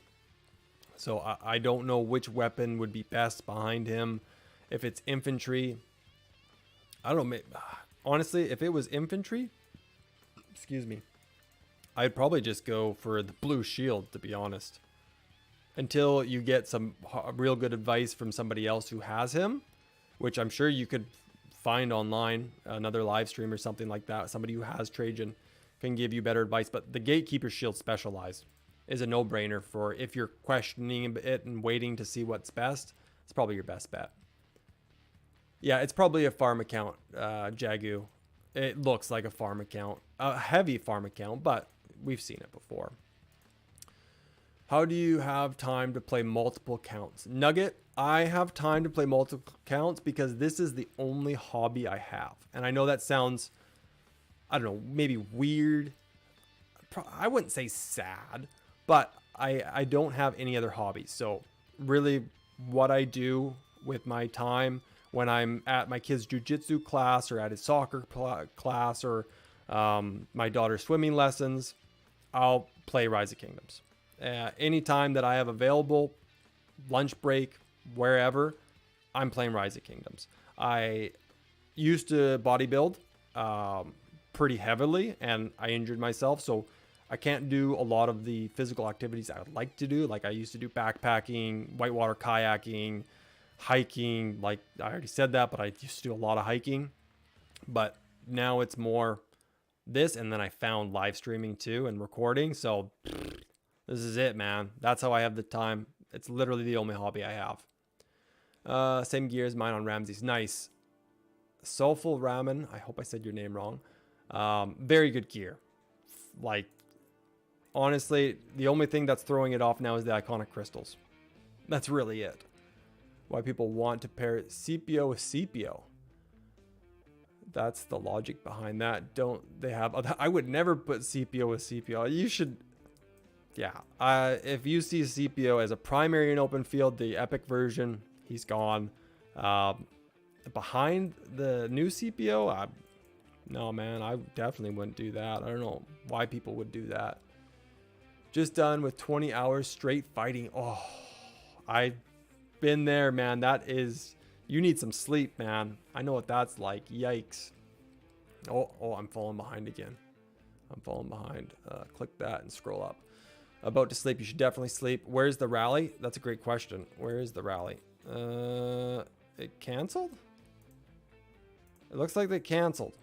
So I don't know which weapon would be best behind him. If it's infantry, I don't know. Honestly, if it was infantry, excuse me, I'd probably just go for the blue shield, to be honest. Until you get some real good advice from somebody else who has him, which I'm sure you could find online, another live stream or something like that. Somebody who has Trajan can give you better advice. But the Gatekeeper Shield Specialized is a no-brainer for if you're questioning it and waiting to see what's best. It's probably your best bet. Yeah, it's probably a farm account, Jagu. It looks like a farm account, a heavy farm account, but we've seen it before. How do you have time to play multiple counts? Nugget, I have time to play multiple counts because this is the only hobby I have. And I know that sounds, I don't know, maybe weird. I wouldn't say sad, but I don't have any other hobbies. So really what I do with my time when I'm at my kid's jiu-jitsu class or at his soccer class or my daughter's swimming lessons, I'll play Rise of Kingdoms. Anytime that I have available, lunch break, wherever, I'm playing Rise of Kingdoms. I used to bodybuild pretty heavily and I injured myself, so I can't do a lot of the physical activities I would like to do. Like I used to do backpacking, whitewater kayaking, hiking. Like I already said that, but I used to do a lot of hiking. But now it's more this, and then I found live streaming too and recording. So this is it, man. That's how I have the time. It's literally the only hobby I have. Same gear as mine on Ramses. Nice. Soulful Ramen. I hope I said your name wrong. Very good gear. Like, honestly, the only thing that's throwing it off now is the iconic crystals. That's really it. Why people want to pair CPO with CPO. That's the logic behind that. Don't they have... I would never put CPO with CPO. You should... Yeah. If you see CPO as a primary in open field, the epic version, he's gone. Behind the new CPO, no, man, I definitely wouldn't do that. I don't know why people would do that. Just done with 20 hours straight fighting. Oh, I've been there, man. That is... You need some sleep, man. I know what that's like. Yikes. Oh, I'm falling behind again. I'm falling behind. Click that and scroll up. About to sleep. You should definitely sleep. Where's the rally? That's a great question. Where is the rally? It canceled? It looks like they canceled.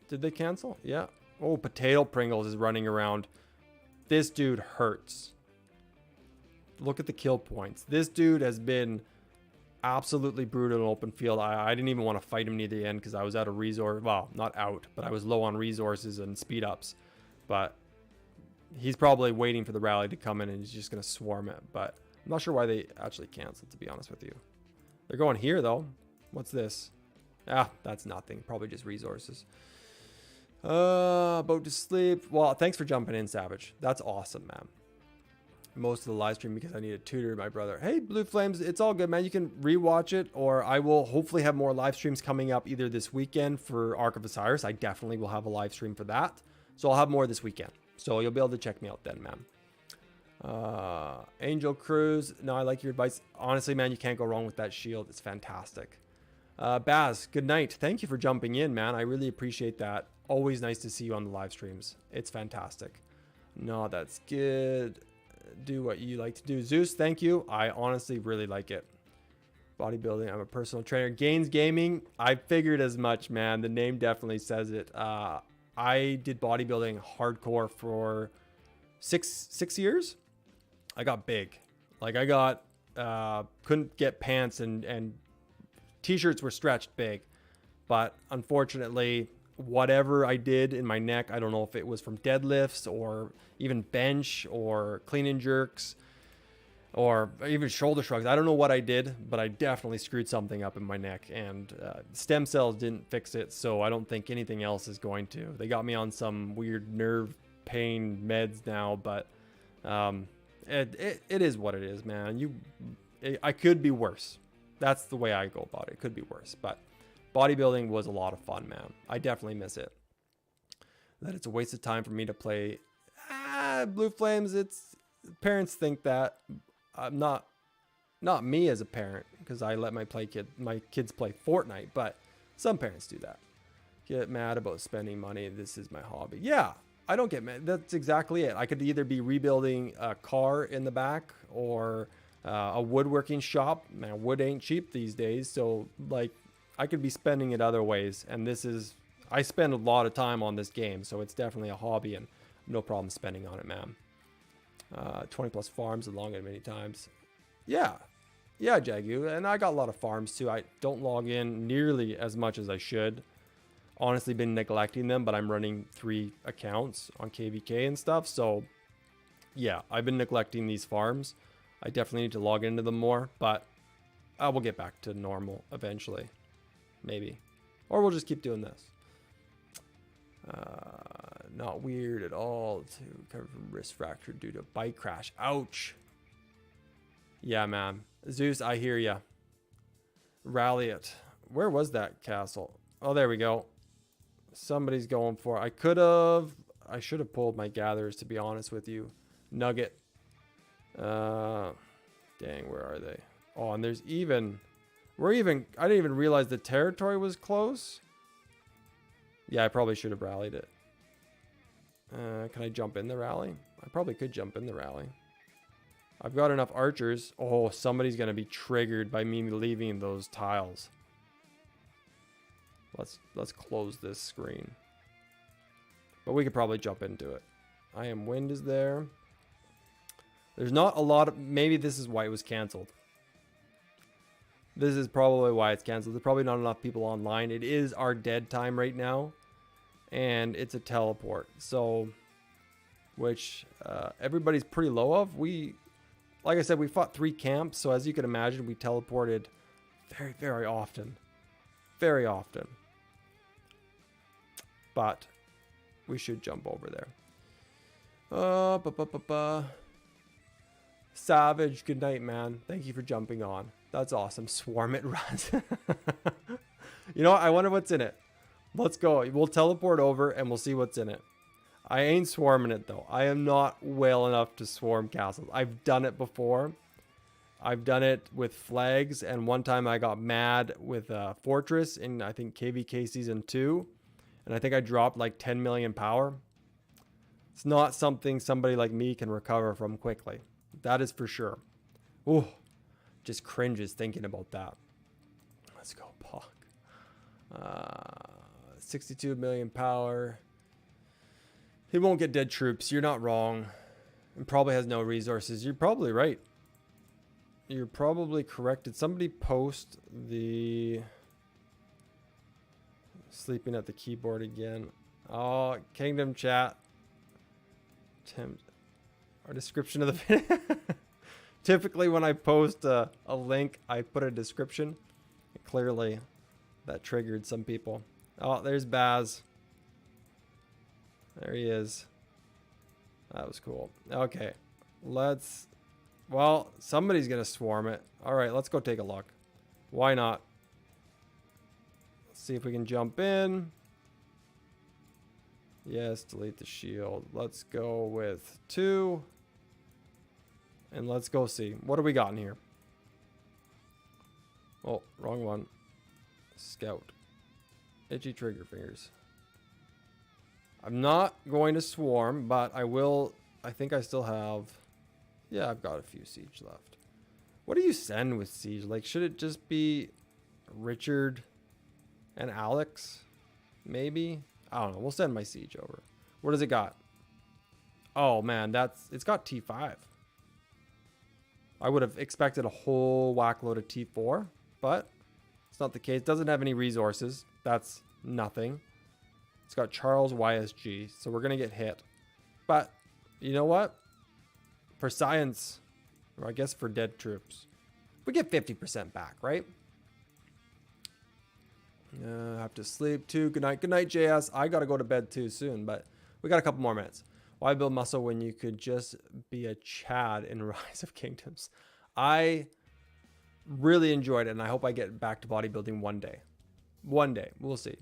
Did they cancel? Yeah. Oh, Potato Pringles is running around. This dude hurts. Look at the kill points. This dude has been absolutely brutal in open field. I didn't even want to fight him near the end because I was out of resource. Well, not out, but I was low on resources and speed ups. But he's probably waiting for the rally to come in and he's just going to swarm it. But I'm not sure why they actually canceled, to be honest with you. They're going here, though. What's this? Ah, that's nothing. Probably just resources. About to sleep. Well, thanks for jumping in, Savage. That's awesome, man. Most of the live stream because I need to tutor my brother. Hey, Blue Flames, it's all good, man. You can rewatch it, or I will hopefully have more live streams coming up either this weekend for Ark of Osiris. I definitely will have a live stream for that. So I'll have more this weekend. So you'll be able to check me out then, man. Angel Cruz. No, I like your advice. Honestly, man, you can't go wrong with that shield. It's fantastic. Baz, good night. Thank you for jumping in, man. I really appreciate that. Always nice to see you on the live streams. It's fantastic. No, that's good. Do what you like to do. Zeus, thank you. I honestly really like it. Bodybuilding, I'm a personal trainer. Gains Gaming, I figured as much, man. The name definitely says it. I did bodybuilding hardcore for six years. I got big. Like I got couldn't get pants and T-shirts were stretched big, but unfortunately, whatever I did in my neck, I don't know if it was from deadlifts or even bench or clean and jerks or even shoulder shrugs. I don't know what I did, but I definitely screwed something up in my neck, and stem cells didn't fix it. So I don't think anything else is going to. They got me on some weird nerve pain meds now, but it is what it is, man. I could be worse. That's the way I go about it. It could be worse, but bodybuilding was a lot of fun, man. I definitely miss it. That it's a waste of time for me to play Blue Flames. It's parents think that. I'm not me as a parent, because I let my kids play Fortnite, but some parents do that. Get mad about spending money. This is my hobby. Yeah, I don't get mad. That's exactly it. I could either be rebuilding a car in the back or a woodworking shop. Man, wood ain't cheap these days. So like, I could be spending it other ways. And I spend a lot of time on this game. So it's definitely a hobby, and no problem spending on it, man. 20 plus farms, and log in many times. Yeah, Jagu. And I got a lot of farms too. I don't log in nearly as much as I should. Honestly, been neglecting them, but I'm running 3 accounts on KVK and stuff. So yeah, I've been neglecting these farms. I definitely need to log into them more, but I will get back to normal eventually. Maybe. Or we'll just keep doing this. Not weird at all to recover from wrist fracture due to bike crash. Ouch. Yeah, man. Zeus, I hear ya. Rally it. Where was that castle? Oh, there we go. Somebody's going for it. I should have pulled my gatherers, to be honest with you. Nugget. Dang, where are they? Oh, and there's even... I didn't even realize the territory was close. Yeah, I probably should have rallied it. Can I jump in the rally? I probably could jump in the rally. I've got enough archers. Oh, somebody's going to be triggered by me leaving those tiles. Let's close this screen. But we could probably jump into it. I am wind is there. There's not a lot of... Maybe this is why it was canceled. This is probably why it's canceled. There's probably not enough people online. It is our dead time right now. And it's a teleport. So, which everybody's pretty low of. Like I said, we fought 3 camps. So as you can imagine, we teleported very, very often. Very often. But we should jump over there. Savage, good night, man. Thank you for jumping on. That's awesome. Swarm it runs. You know what? I wonder what's in it. Let's go. We'll teleport over and we'll see what's in it. I ain't swarming it though. I am not well enough to swarm castles. I've done it before. I've done it with flags, and one time I got mad with a fortress in, I think, KVK season 2, and I think I dropped like 10 million power. It's not something somebody like me can recover from quickly. That is for sure. Ooh, just cringes thinking about that. Let's go, Pog. 62 million power. He won't get dead troops. You're not wrong. And probably has no resources. You're probably right. You're probably correct. Did somebody post the sleeping at the keyboard again? Oh, Kingdom chat. Our description of the video. Typically when I post a link, I put a description. Clearly that triggered some people. Oh, there's Baz. There he is. That was cool. Okay. Well, somebody's going to swarm it. All right, let's go take a look. Why not? Let's see if we can jump in. Yes, delete the shield. Let's go with 2. And let's go see. What do we got in here? Oh, wrong one. Scout. Itchy trigger fingers. I'm not going to swarm, but I will. I think I still have. Yeah, I've got a few siege left. What do you send with siege? Like, should it just be Richard and Alex? Maybe? I don't know. We'll send my siege over. What does it got? Oh, man. It's got T5. I would have expected a whole whack load of T4, but It's not the case. Doesn't have any resources. That's nothing. It's got Charles YSG, so we're going to get hit. But you know what? For science, or I guess for dead troops, we get 50% back, right? I have to sleep too. Good night. Good night, JS. I got to go to bed too soon, but we got a couple more minutes. Why build muscle when you could just be a Chad in Rise of Kingdoms? I really enjoyed it, and I hope I get back to bodybuilding one day. One day. We'll see.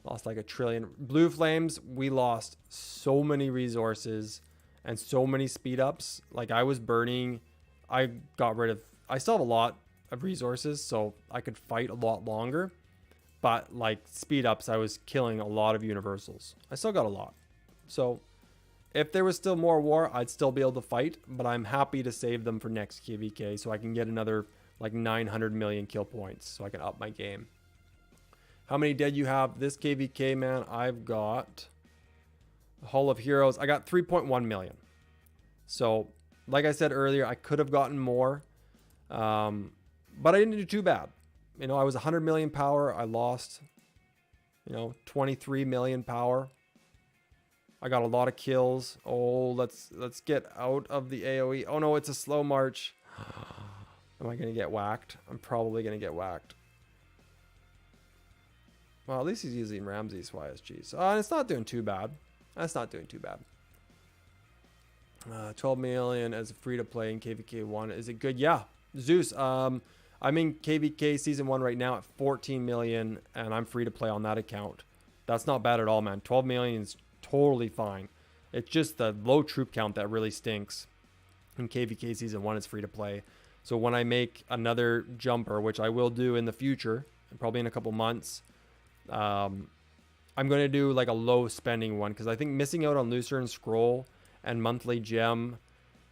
Lost like 1 trillion. Blue Flames, we lost so many resources and so many speed ups. Like I was burning. I got rid of... I still have a lot of resources, so I could fight a lot longer. But like speed ups, I was killing a lot of universals. I still got a lot. So if there was still more war, I'd still be able to fight. But I'm happy to save them for next KVK so I can get another like 900 million kill points so I can up my game. How many dead you have? This KVK, man, I've got Hall of Heroes. I got 3.1 million. So like I said earlier, I could have gotten more. But I didn't do too bad. You know, I was 100 million power. I lost, 23 million power. I got a lot of kills. Oh, let's get out of the AoE. Oh no, it's a slow march. Am I going to get whacked? I'm probably going to get whacked. Well, at least he's using Ramses YSG. So it's not doing too bad. That's not doing too bad. 12 million as a free-to-play in KVK 1. Is it good? Yeah. Zeus, I'm in KVK Season 1 right now at 14 million, and I'm free to play on that account. That's not bad at all, man. 12 million is totally fine. It's just the low troop count that really stinks. In KVK Season 1, it's free to play. So when I make another jumper, which I will do in the future, probably in a couple months, I'm going to do like a low spending one, because I think missing out on Lucerne Scroll and monthly gem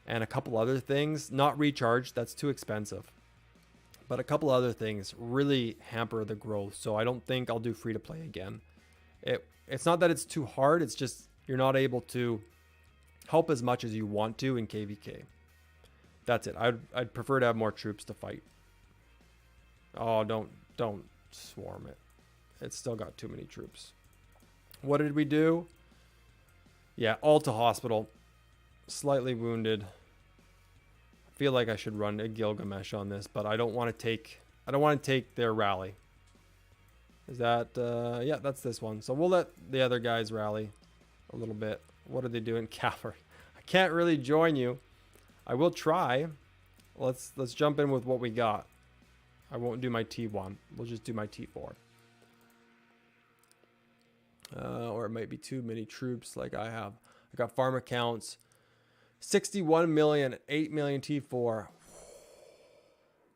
and a couple other things, not recharged, that's too expensive. But a couple other things really hamper the growth. So I don't think I'll do free to play again. It's not that it's too hard. It's just you're not able to help as much as you want to in KVK. That's it. I'd prefer to have more troops to fight. Oh, don't swarm it. It's still got too many troops. What did we do? Yeah, all to hospital. Slightly wounded. Feel like I should run a Gilgamesh on this, but I don't want to take their rally. Is that yeah, that's this one. So we'll let the other guys rally a little bit. What are they doing? Cavalry. I can't really join you. I will try. Let's jump in with what we got. I won't do my T1. We'll just do my T4. Or it might be too many troops like I have. I got farm accounts. 61 million, 8 million T4.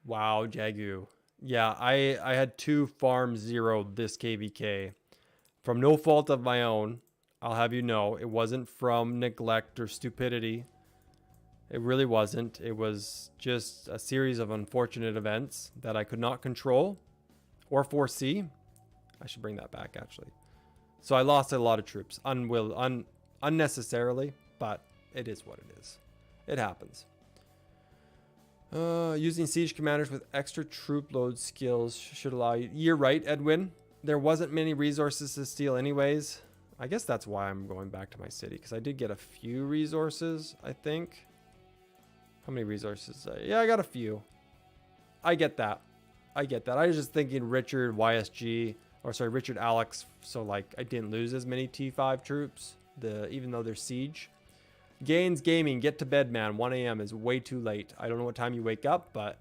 Wow, Jagu. Yeah, I had 2 farm 0 this KVK. From no fault of my own, I'll have you know, it wasn't from neglect or stupidity. It really wasn't. It was just a series of unfortunate events that I could not control or foresee. I should bring that back, actually. So I lost a lot of troops unnecessarily, but it is what it is. It happens. Using siege commanders with extra troop load skills should allow you... You're right, Edwin. There wasn't many resources to steal anyways. I guess that's why I'm going back to my city, because I did get a few resources, I think. How many resources? Yeah, I got a few. I get that. I was just thinking Richard YSG, or sorry, Richard Alex, so like I didn't lose as many T5 troops, even though they're siege. Gaines Gaming, get to bed, man. 1 a.m. is way too late. I don't know what time you wake up, but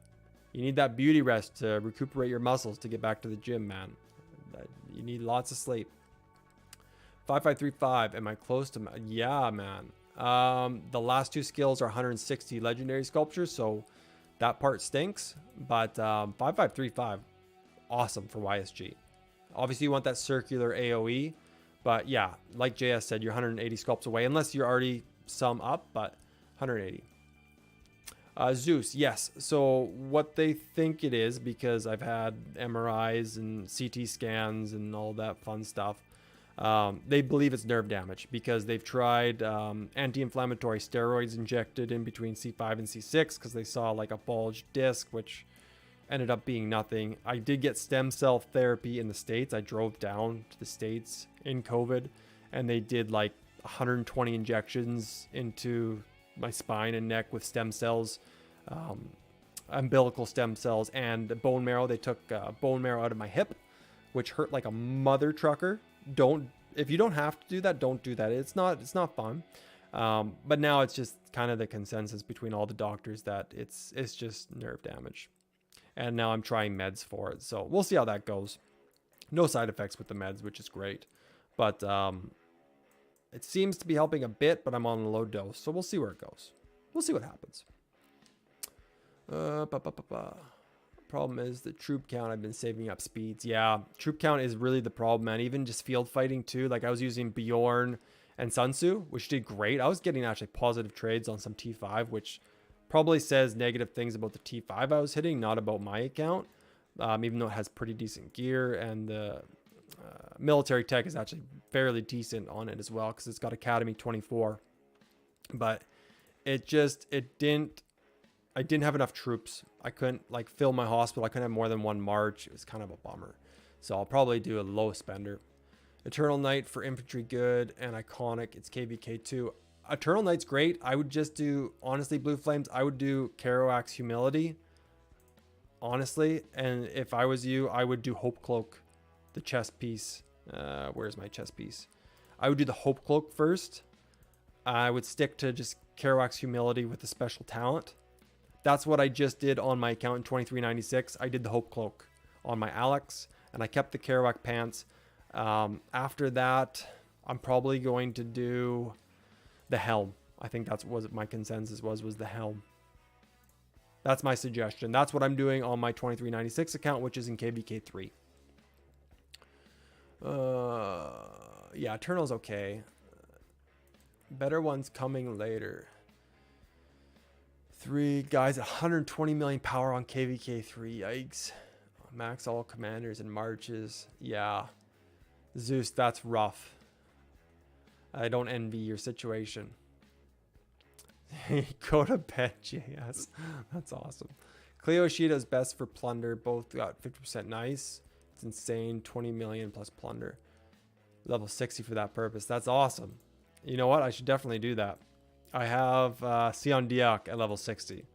you need that beauty rest to recuperate your muscles to get back to the gym, man. You need lots of sleep. 5535, am I close to... Yeah, man. The last 2 skills are 160 legendary sculptures, so that part stinks. But 5535, awesome for YSG. Obviously, you want that circular AoE. But yeah, like JS said, you're 180 sculpts away, unless you're already some up, but 180. Zeus, yes. So what they think it is, because I've had MRIs and CT scans and all that fun stuff, they believe it's nerve damage because they've tried anti-inflammatory steroids injected in between C5 and C6 because they saw like a bulged disc, which ended up being nothing. I did get stem cell therapy in the States. I drove down to the States in COVID, and they did like 120 injections into my spine and neck with stem cells, umbilical stem cells, and bone marrow. They took bone marrow out of my hip, which hurt like a mother trucker. If you don't have to do that, don't do that. It's not fun. But now it's just kind of the consensus between all the doctors that it's just nerve damage. And now I'm trying meds for it. So we'll see how that goes. No side effects with the meds, which is great. But it seems to be helping a bit, but I'm on a low dose. So we'll see where it goes. We'll see what happens. Problem is the troop count. I've been saving up speeds. Yeah, troop count is really the problem, man. Even just field fighting too. Like I was using Bjorn and Sun Tzu, which did great. I was getting actually positive trades on some T5, which probably says negative things about the T5 I was hitting, not about my account. Even though it has pretty decent gear, and the military tech is actually fairly decent on it as well, because it's got Academy 24. But I didn't have enough troops. I couldn't like fill my hospital. I couldn't have more than one march. It was kind of a bummer. So I'll probably do a low spender. Eternal Night for infantry, good, and iconic. It's KVK2. Eternal Night's great. I would just do, honestly, Blue Flames, I would do Kerouac's Humility. Honestly. And if I was you, I would do Hope Cloak, the chest piece. Where's my chest piece? I would do the Hope Cloak first. I would stick to just Kerouac's Humility with the special talent. That's what I just did on my account in 2396. I did the Hope Cloak on my Alex, and I kept the Kerouac pants. After that, I'm probably going to do the Helm. I think that's what my consensus was the Helm. That's my suggestion. That's what I'm doing on my 2396 account, which is in KVK3. Yeah, Eternal's okay. Better ones coming later. 3 guys, 120 million power on KVK3. Yikes. Max all commanders and marches. Yeah. Zeus, that's rough. I don't envy your situation. Go to bed, JS. That's awesome. Cleo Shida is best for plunder. Both got 50% nice. It's insane. 20 million plus plunder. Level 60 for that purpose. That's awesome. You know what? I should definitely do that. I have Sion Diak at level 60,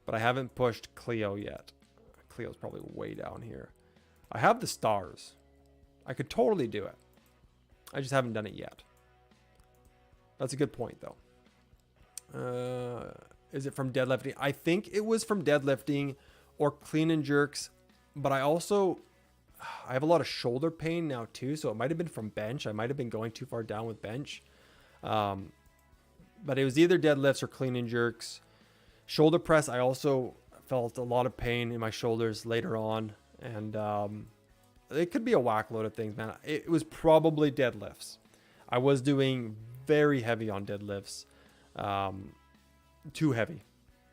but I haven't pushed Cleo yet. Cleo's probably way down here. I have the stars. I could totally do it. I just haven't done it yet. That's a good point, though. Is it from deadlifting? I think it was from deadlifting or clean and jerks, but I have a lot of shoulder pain now too, so it might have been from bench. I might have been going too far down with bench. But it was either deadlifts or clean and jerks. Shoulder press, I also felt a lot of pain in my shoulders later on, and it could be a whack load of things, man. It was probably deadlifts. I was doing very heavy on deadlifts, too heavy,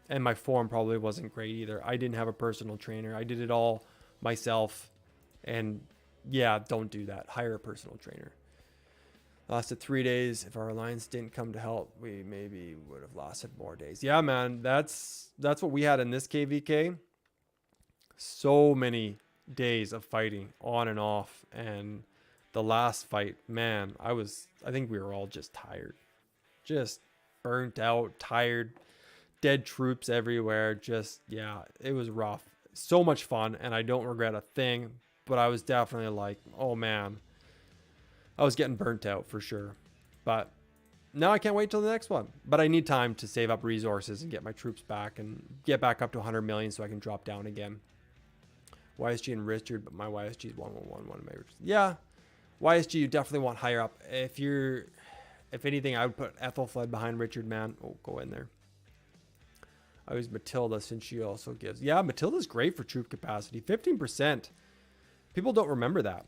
and my form probably wasn't great either. I didn't have a personal trainer. I did it all myself, and yeah, don't do that. Hire a personal trainer. Lasted 3 days. If our alliance didn't come to help, we maybe would have lasted more days. Yeah, man, that's what we had in this KVK. So many days of fighting on and off, and the last fight, man, I think we were all just tired, just burnt out, tired, dead troops everywhere. Just, yeah, it was rough. So much fun, and I don't regret a thing, but I was definitely like, oh man, I was getting burnt out for sure. But now I can't wait till the next one. But I need time to save up resources and get my troops back and get back up to 100 million so I can drop down again. YSG and Richard, but my YSG is 111. Yeah, YSG, you definitely want higher up. If anything, I would put Ethelfled behind Richard, man. Oh, go in there. I use Matilda since she also gives. Yeah, Matilda's great for troop capacity. 15%. People don't remember that.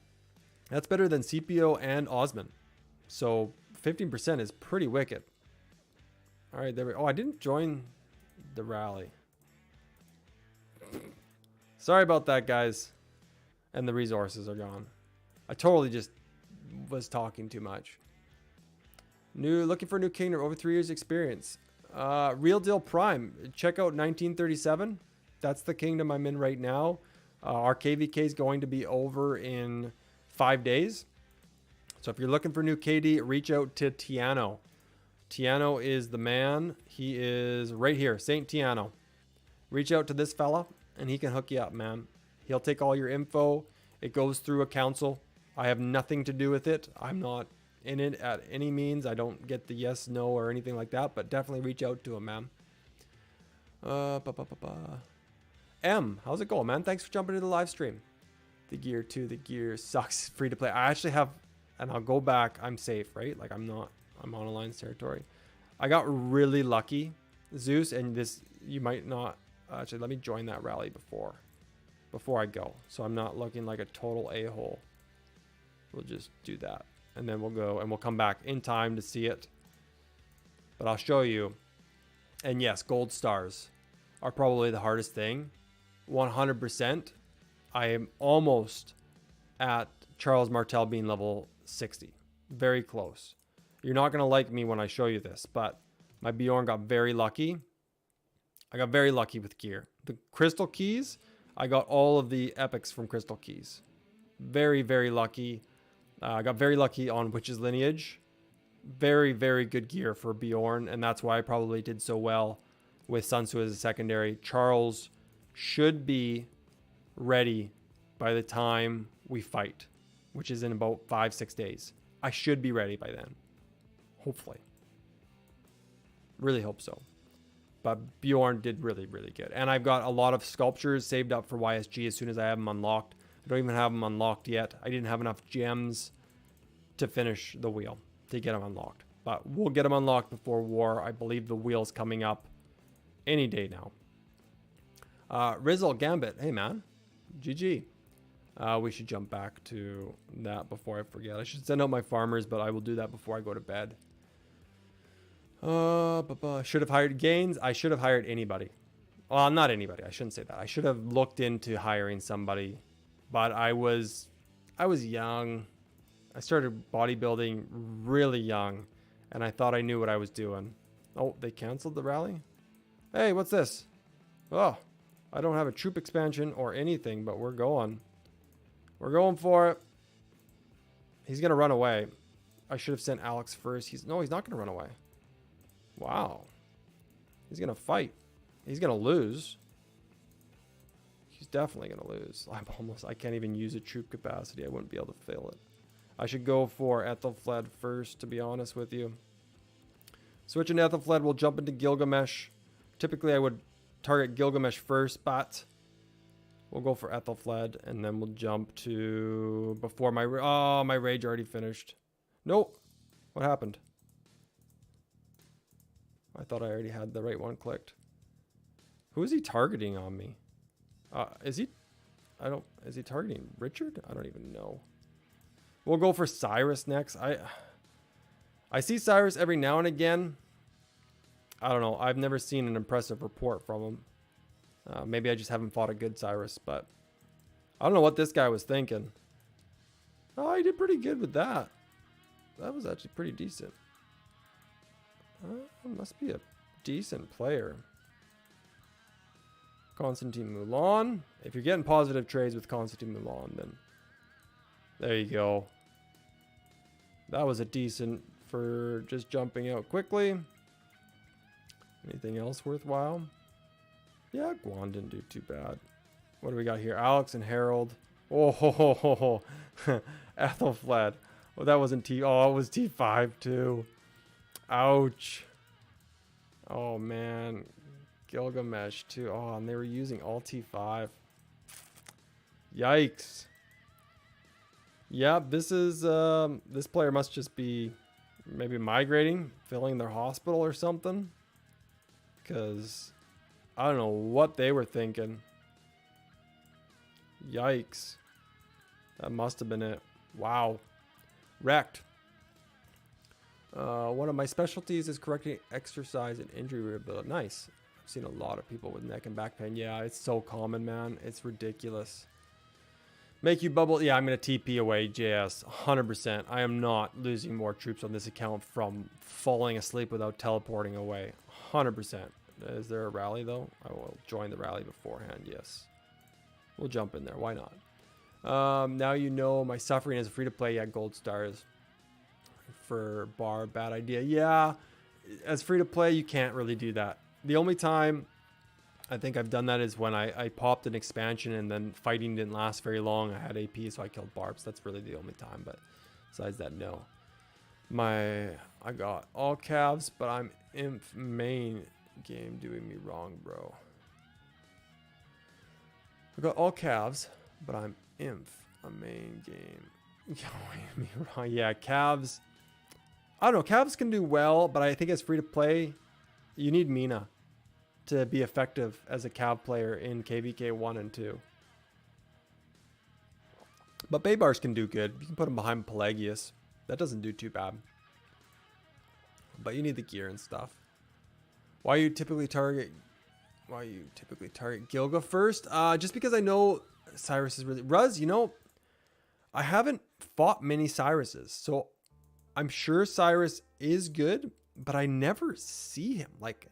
That's better than CPO and Osman. So 15% is pretty wicked. All right, there we go. Oh, I didn't join the rally. Sorry about that, guys. And the resources are gone. I totally just was talking too much. Looking for a new kingdom, over 3 years experience. Real Deal Prime. Check out 1937. That's the kingdom I'm in right now. Our KVK is going to be over in 5 days. So if you're looking for new KD, reach out to Tiano. Tiano is the man. He is right here, St. Tiano. Reach out to this fella and he can hook you up, man. He'll take all your info. It goes through a council. I have nothing to do with it. I'm not in it at any means. I don't get the yes, no, or anything like that, but definitely reach out to him, man. M, how's it going, man? Thanks for jumping into the live stream. The gear too. The gear sucks. Free to play. I actually have, and I'll go back. I'm safe, right? Like I'm on Alliance territory. I got really lucky, Zeus, and this, you might not, actually let me join that rally before I go. So I'm not looking like a total a-hole. We'll just do that. And then we'll go and we'll come back in time to see it. But I'll show you. And yes, gold stars are probably the hardest thing. 100%. I am almost at Charles Martel being level 60. Very close. You're not going to like me when I show you this, but my Bjorn got very lucky. I got very lucky with gear. The crystal keys, I got all of the epics from crystal keys. Very, very lucky. I got very lucky on Witch's Lineage. Very, very good gear for Bjorn, and that's why I probably did so well with Sun Tzu as a secondary. Charles should be ready by the time we fight, which is in about 5-6 days. I should be ready by then. Hopefully. Really hope so. But Bjorn did really, really good. And I've got a lot of sculptures saved up for YSG as soon as I have them unlocked. I don't even have them unlocked yet. I didn't have enough gems to finish the wheel to get them unlocked. But we'll get them unlocked before war. I believe the wheel's coming up any day now. Rizzle Gambit. Hey, man. GG. We should jump back to that before I forget. I should send out my farmers, but I will do that before I go to bed. Should have hired Gaines. I should have hired anybody. Well, not anybody. I shouldn't say that. I should have looked into hiring somebody, but I was young. I started bodybuilding really young, and I thought I knew what I was doing. Oh, they canceled the rally? Hey, what's this? Oh, I don't have a troop expansion or anything, but we're going. We're going for it. He's going to run away. I should have sent Alex first. He's not going to run away. Wow. He's going to fight. He's going to lose. He's definitely going to lose. I can't even use a troop capacity. I wouldn't be able to fail it. I should go for Ethelfled first, to be honest with you. Switching to Ethelfled, we'll jump into Gilgamesh. Typically, I would target Gilgamesh first, but we'll go for Ethelfled, and then we'll jump to before my... Oh, my rage already finished. Nope. What happened? I thought I already had the right one clicked. Who is he targeting on me? Is he targeting Richard? I don't even know. We'll go for Cyrus next. I see Cyrus every now and again. I don't know. I've never seen an impressive report from him. Maybe I just haven't fought a good Cyrus, but I don't know what this guy was thinking. Oh, he did pretty good with that. That was actually pretty decent. Must be a decent player. Constantine Moulin. If you're getting positive trades with Constantine Moulin, then there you go. That was a decent for just jumping out quickly. Anything else worthwhile? Yeah, Guan didn't do too bad. What do we got here? Alex and Harold. Oh, ho, ho, ho, ho. Ethelfled. Oh, that wasn't T. Oh, it was T5 too. Ouch. Oh, man. Gilgamesh too. Oh, and they were using all T5. Yikes. Yeah, this is this player must just be maybe migrating, filling their hospital or something. Because I don't know what they were thinking. Yikes. That must have been it. Wow. Wrecked. One of my specialties is correcting exercise and injury rehabilitation. Nice. I've seen a lot of people with neck and back pain. Yeah, it's so common, man. It's ridiculous. Make you bubble. Yeah, I'm going to TP away JS 100%. I am not losing more troops on this account from falling asleep without teleporting away. 100%. Is there a rally though? I will join the rally beforehand. Yes. We'll jump in there. Why not? Now you know my suffering as a free-to-play. Yeah, gold stars for bar. Bad idea. Yeah, as free-to-play, you can't really do that. The only time I think I've done that is when I popped an expansion and then fighting didn't last very long. I had AP, so I killed barbs. That's really the only time. But besides that, no. I got all calves, but I'm inf main game doing me wrong, bro. I got all calves, but I'm inf a main game. Doing me wrong. Yeah, calves. I don't know. Calves can do well, but I think as free to play, you need Mina to be effective as a cav player in KVK 1 and 2. But Baybars can do good. You can put them behind Pelagius. That doesn't do too bad. But you need the gear and stuff. Why you typically target Gilga first? Just because I know Cyrus is really... Ruz, you know, I haven't fought many Cyruses. So I'm sure Cyrus is good, but I never see him. Like,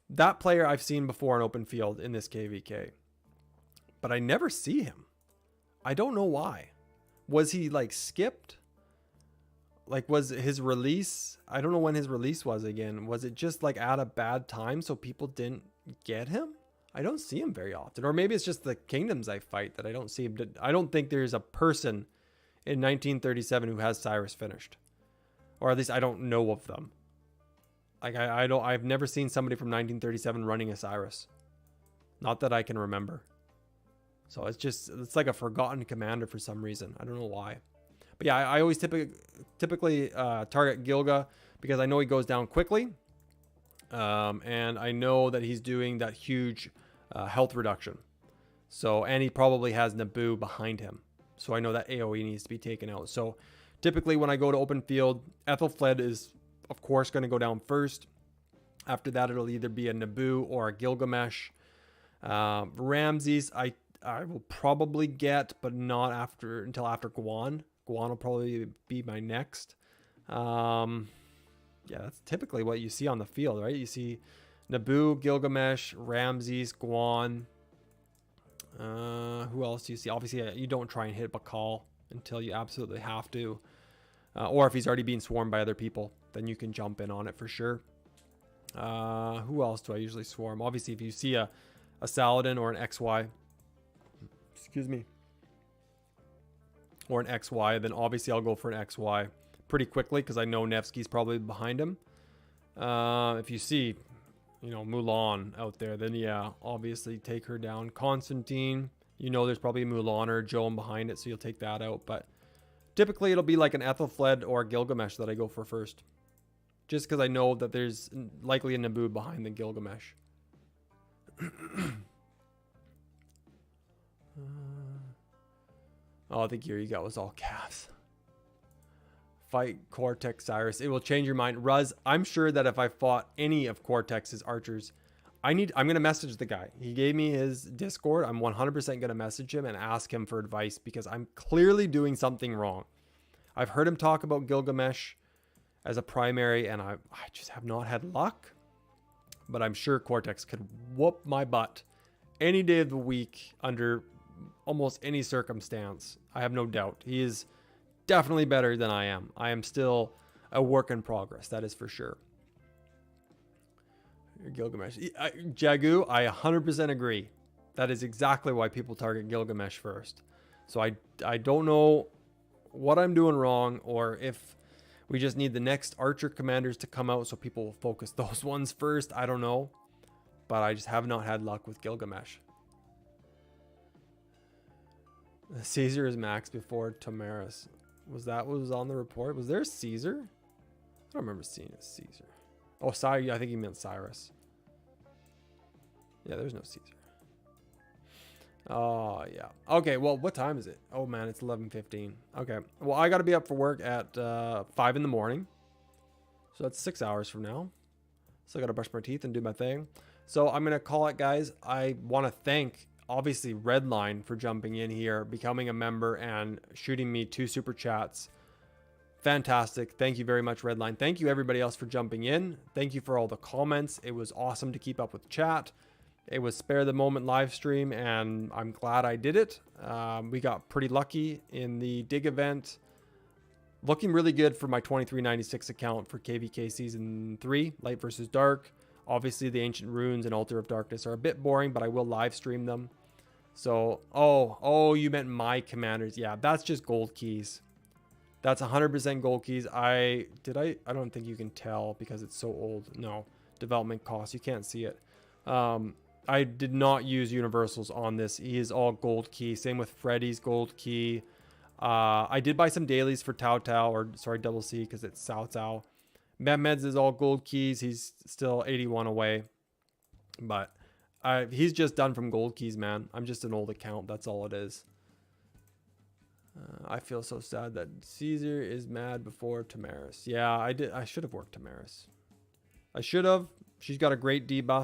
that player I've seen before in open field in this KVK. But I never see him. I don't know why. Was he, like, skipped? Like, was his release... I don't know when his release was again. Was it just, like, at a bad time so people didn't get him? I don't see him very often. Or maybe it's just the kingdoms I fight that I don't see him. I don't think there's a person in 1937 who has Cyrus finished. Or at least I don't know of them. Like, I've never seen somebody from 1937 running a Cyrus. Not that I can remember. So it's like a forgotten commander for some reason. I don't know why. But yeah, I always typically target Gilga because I know he goes down quickly. And I know that he's doing that huge health reduction. So, and he probably has Naboo behind him. So I know that AoE needs to be taken out. So typically when I go to open field, Ethelfled is of course going to go down first. After that, it'll either be a Naboo or a Gilgamesh. Ramses, I will probably get, but not until after Guan. Guan will probably be my next. Yeah, that's typically what you see on the field, right? You see Naboo, Gilgamesh, Ramses, Guan. Who else do you see? Obviously, you don't try and hit Bakal until you absolutely have to. Or if he's already being swarmed by other people, then you can jump in on it for sure. Who else do I usually swarm? Obviously, if you see a Saladin or an XY, excuse me, or an XY, then obviously I'll go for an XY pretty quickly because I know Nevsky's probably behind him. If you see, you know, Mulan out there, then yeah, obviously take her down. Constantine, you know, there's probably a Mulan or a Joan behind it, so you'll take that out. But typically it'll be like an Ethelfled or a Gilgamesh that I go for first. Just because I know that there's likely a Naboo behind the Gilgamesh. Oh, the gear you got was all calves. Fight Cortex Cyrus. It will change your mind. Ruz, I'm sure that if I fought any of Cortex's archers, I'm going to message the guy. He gave me his Discord. I'm 100% going to message him and ask him for advice because I'm clearly doing something wrong. I've heard him talk about Gilgamesh as a primary, and I just have not had luck. But I'm sure Cortex could whoop my butt any day of the week under almost any circumstance. I have no doubt. He is definitely better than I am. I am still a work in progress. That is for sure. Gilgamesh. Jagu, I 100% agree. That is exactly why people target Gilgamesh first. So I don't know what I'm doing wrong or if we just need the next archer commanders to come out so people will focus those ones first. I don't know. But I just have not had luck with Gilgamesh. Caesar is max before Tomaris. Was that what was on the report? Was there a Caesar? I don't remember seeing a Caesar. Oh, sorry. I think he meant Cyrus. Yeah, there's no Caesar. Oh, yeah. Okay, well, what time is it? Oh, man, it's 11:15. Okay. Well, I got to be up for work at 5 in the morning. So that's 6 hours from now. So I got to brush my teeth and do my thing. So I'm going to call it, guys. I want to thank, obviously, Redline for jumping in here, becoming a member, and shooting me 2 super chats Fantastic. Thank you very much, Redline. Thank you, everybody else, for jumping in. Thank you for all the comments. It was awesome to keep up with chat. It was Spare the Moment live stream, and I'm glad I did it. We got pretty lucky in the dig event. Looking really good for my 2396 account for KVK Season 3, Light versus Dark. Obviously, the Ancient Runes and Altar of Darkness are a bit boring, but I will live stream them. So, oh, you meant my commanders. Yeah, that's just gold keys. That's 100% gold keys. I don't think you can tell because it's so old. No, development cost. You can't see it. I did not use universals on this. He is all gold key. Same with Freddy's gold key. I did buy some dailies for Tao Tao, or sorry, Double C, because it's Cao Cao. Meds is all gold keys. He's still 81 away. But he's just done from gold keys, man. I'm just an old account. That's all it is. I feel so sad that Caesar is mad before Tamaris. Yeah, I should have worked Tamaris. I should have. She's got a great debuff.